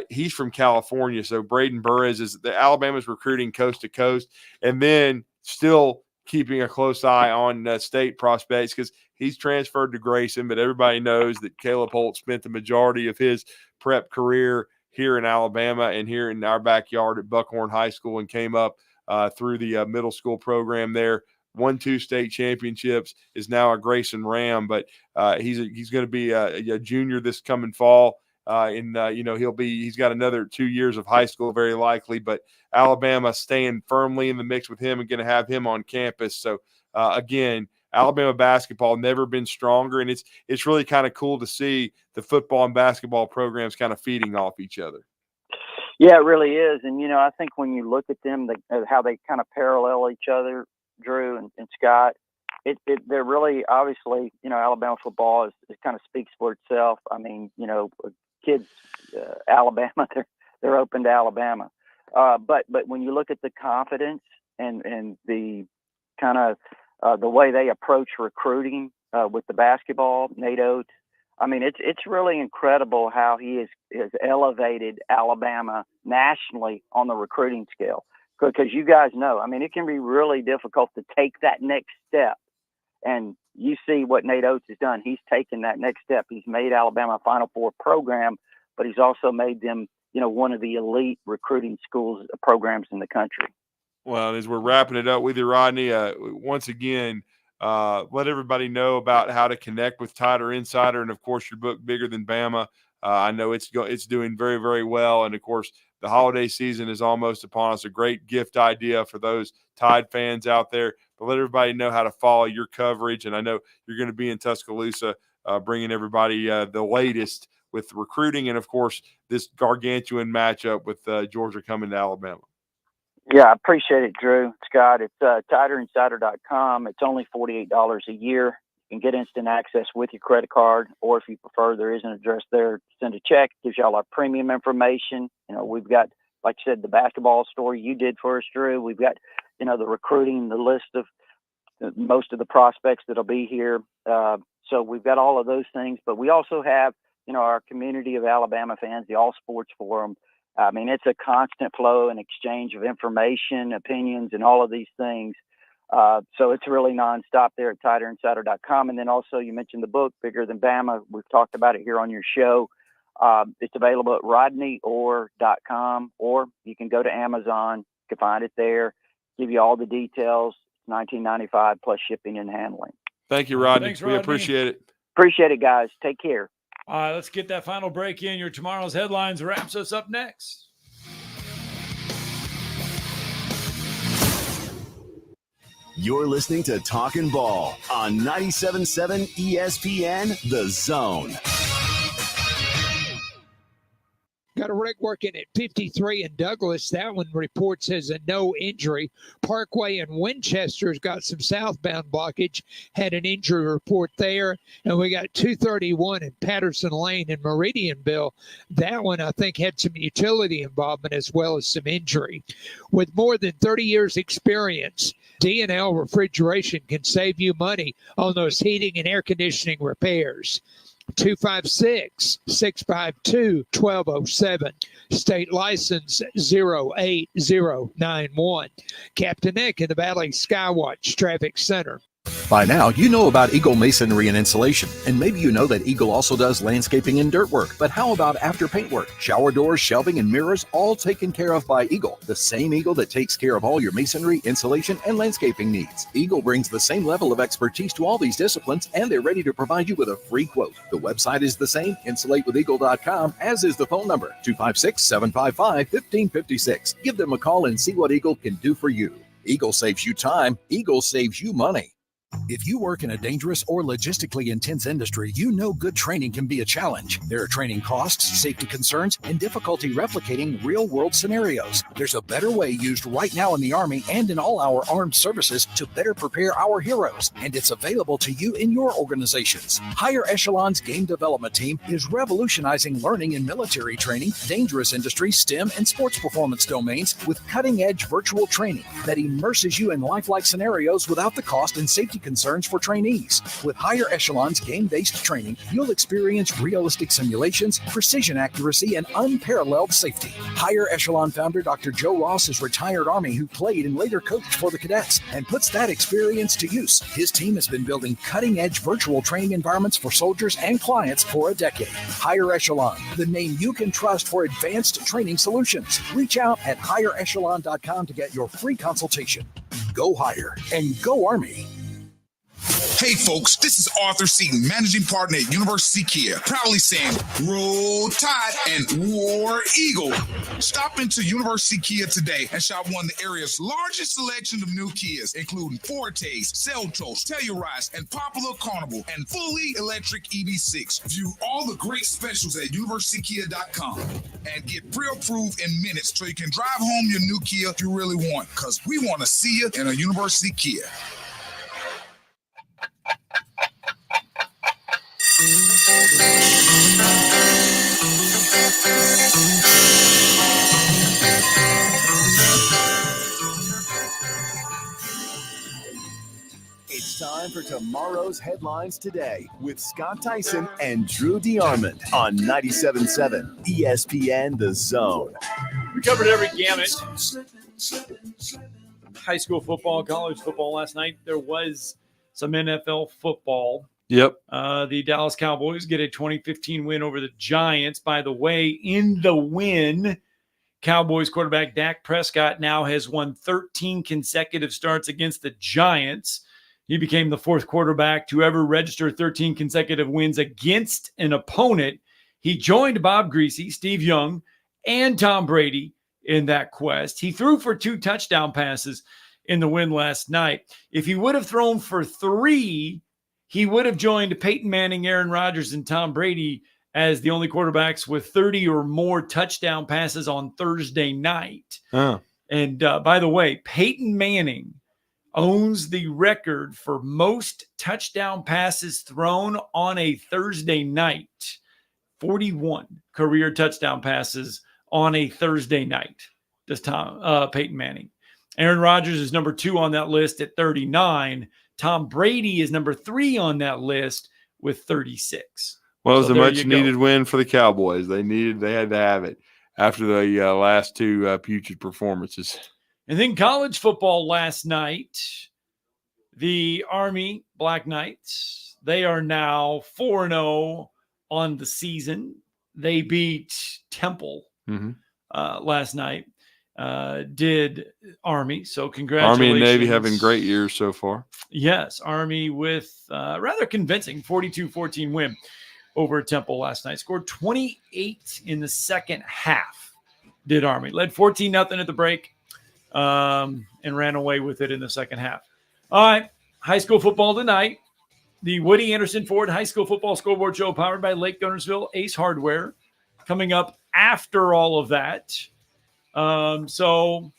he's from California. So Braden Burris is the Alabama's recruiting coast to coast, and then still keeping a close eye on state prospects because he's transferred to Grayson, but everybody knows that Caleb Holt spent the majority of his prep career here in Alabama and here in our backyard at Buckhorn High School and came up through the middle school program there. Won 2 state championships, is now a Grayson Ram, but he's going to be a junior this coming fall. He's got another 2 years of high school, very likely, but Alabama staying firmly in the mix with him and going to have him on campus. So again, Alabama basketball never been stronger, and it's really kind of cool to see the football and basketball programs kind of feeding off each other. Yeah, it really is. And, I think when you look at them, how they kind of parallel each other, Drew and Scott, they're really, obviously, Alabama football is kind of speaks for itself. I mean, kids, Alabama, they're open to Alabama. But when you look at the confidence and the kind of the way they approach recruiting with the basketball, Nate Oates, I mean, it's really incredible how he has elevated Alabama nationally on the recruiting scale. Because you guys know, I mean, it can be really difficult to take that next step. And you see what Nate Oates has done. He's taken that next step. He's made Alabama a Final Four program, but he's also made them, one of the elite recruiting schools programs in the country. Well, as we're wrapping it up with you, Rodney, once again, let everybody know about how to connect with Tider Insider, and of course, your book, Bigger Than Bama. I know it's doing very, very well, and of course, the holiday season is almost upon us. A great gift idea for those Tide fans out there. But let everybody know how to follow your coverage, and I know you're going to be in Tuscaloosa, bringing everybody the latest with recruiting, and of course, this gargantuan matchup with Georgia coming to Alabama. Yeah, I appreciate it, Drew. Scott, it's TiderInsider.com. It's only $48 a year. You can get instant access with your credit card, or if you prefer, there is an address there. Send a check. Gives you all our premium information. We've got, like you said, the basketball story you did for us, Drew. We've got the recruiting, the list of most of the prospects that'll be here. So we've got all of those things, but we also have, our community of Alabama fans, the All Sports Forum. I mean, it's a constant flow and exchange of information, opinions, and all of these things. So it's really nonstop there at TighterInsider.com. And then also you mentioned the book, Bigger Than Bama. We've talked about it here on your show. It's available at rodneyorr.com, or you can go to Amazon. You can find it there. Give you all the details. It's $19.95 plus shipping and handling. Thank you, Rodney. Thanks, We Rodney. appreciate it. Appreciate it, guys. Take care. All right, let's get that final break in. Your tomorrow's headlines wraps us up next. You're listening to Talkin' Ball on 97.7 ESPN The Zone. Got a rig working at 53 in Douglas. That one reports as a no injury. Parkway in Winchester's got some southbound blockage. Had an injury report there. And we got 231 in Patterson Lane in Meridianville. That one, I think, had some utility involvement as well as some injury. With more than 30 years experience, D&L Refrigeration can save you money on those heating and air conditioning repairs. 256-652-1207. State license 08091. Captain Nick in the Valley Skywatch Traffic Center. By now, you know about Eagle Masonry and Insulation, and maybe you know that Eagle also does landscaping and dirt work. But how about after paint work? Shower doors, shelving, and mirrors, all taken care of by Eagle, the same Eagle that takes care of all your masonry, insulation, and landscaping needs. Eagle brings the same level of expertise to all these disciplines, and they're ready to provide you with a free quote. The website is the same, insulatewitheagle.com, as is the phone number, 256-755-1556. Give them a call and see what Eagle can do for you. Eagle saves you time. Eagle saves you money. If you work in a dangerous or logistically intense industry, you know good training can be a challenge. There are training costs, safety concerns, and difficulty replicating real-world scenarios. There's a better way used right now in the Army and in all our armed services to better prepare our heroes, and it's available to you in your organizations. Higher Echelon's Game Development Team is revolutionizing learning in military training, dangerous industry, STEM, and sports performance domains with cutting-edge virtual training that immerses you in lifelike scenarios without the cost and safety concerns for trainees. With Higher Echelon's game-based training, you'll experience realistic simulations, precision accuracy, and unparalleled safety. Higher Echelon founder Dr. Joe Ross is retired Army who played and later coached for the cadets and puts that experience to use. His team has been building cutting-edge virtual training environments for soldiers and clients for a decade. Higher Echelon, the name you can trust for advanced training solutions. Reach out at higherechelon.com to get your free consultation. Go Higher and go Army. Hey folks, this is Arthur Seaton, managing partner at University Kia, proudly saying Roll Tide and War Eagle. Stop into University Kia today and shop one of the area's largest selection of new Kias, including Fortes, Seltos, Telluride, and Popular Carnival, and fully electric EV6. View all the great specials at universitykia.com and get pre-approved in minutes so you can drive home your new Kia you really want, because we want to see you in a University Kia. It's time for tomorrow's headlines today with Scott Tyson and Drew DeArmond on 97.7 ESPN The Zone. We covered every gamut. High school football, college football last night. There was some NFL football. Yep. The Dallas Cowboys get a 2015 win over the Giants. By the way, in the win, Cowboys quarterback Dak Prescott now has won 13 consecutive starts against the Giants. He became the fourth quarterback to ever register 13 consecutive wins against an opponent. He joined Bob Greasy, Steve Young, and Tom Brady in that quest. He threw for 2 touchdown passes in the win last night. If he would have thrown for 3, he would have joined Peyton Manning, Aaron Rodgers, and Tom Brady as the only quarterbacks with 30 or more touchdown passes on Thursday night. Oh. And by the way, Peyton Manning owns the record for most touchdown passes thrown on a Thursday night. 41 career touchdown passes on a Thursday night. Does Peyton Manning. Aaron Rodgers is number 2 on that list at 39. Tom Brady is number 3 on that list with 36. Well, it was So a there much you go. needed win for the Cowboys. They had to have it after the last 2 putrid performances. And then college football last night, the Army Black Knights, they are now 4-0 on the season. They beat Temple last night, did Army. So congratulations. Army and Navy having great years so far. Yes, Army with rather convincing 42-14 win over Temple last night. Scored 28 in the second half, did Army. Led 14-0 at the break. And ran away with it in the second half. All right, high school football tonight. The Woody Anderson Ford High School Football Scoreboard Show powered by Lake Gunnersville Ace Hardware coming up after all of that. So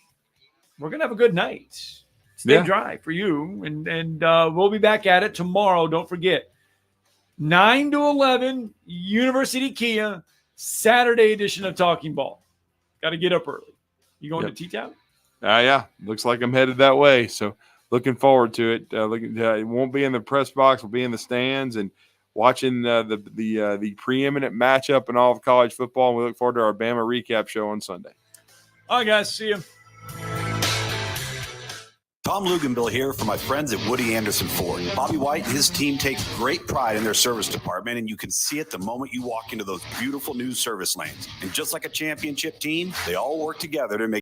we're going to have a good night. Stay dry for you. And we'll be back at it tomorrow. Don't forget, 9 to 11, University Kia, Saturday edition of Talking Ball. Got to get up early. You going to T-Town? Yeah, looks like I'm headed that way. So looking forward to it. It won't be in the press box. We'll be in the stands and watching the preeminent matchup in all of college football. And we look forward to our Bama recap show on Sunday. All right, guys. See you. Tom Luganbill here for my friends at Woody Anderson Ford. Bobby White and his team take great pride in their service department, and you can see it the moment you walk into those beautiful new service lanes. And just like a championship team, they all work together to make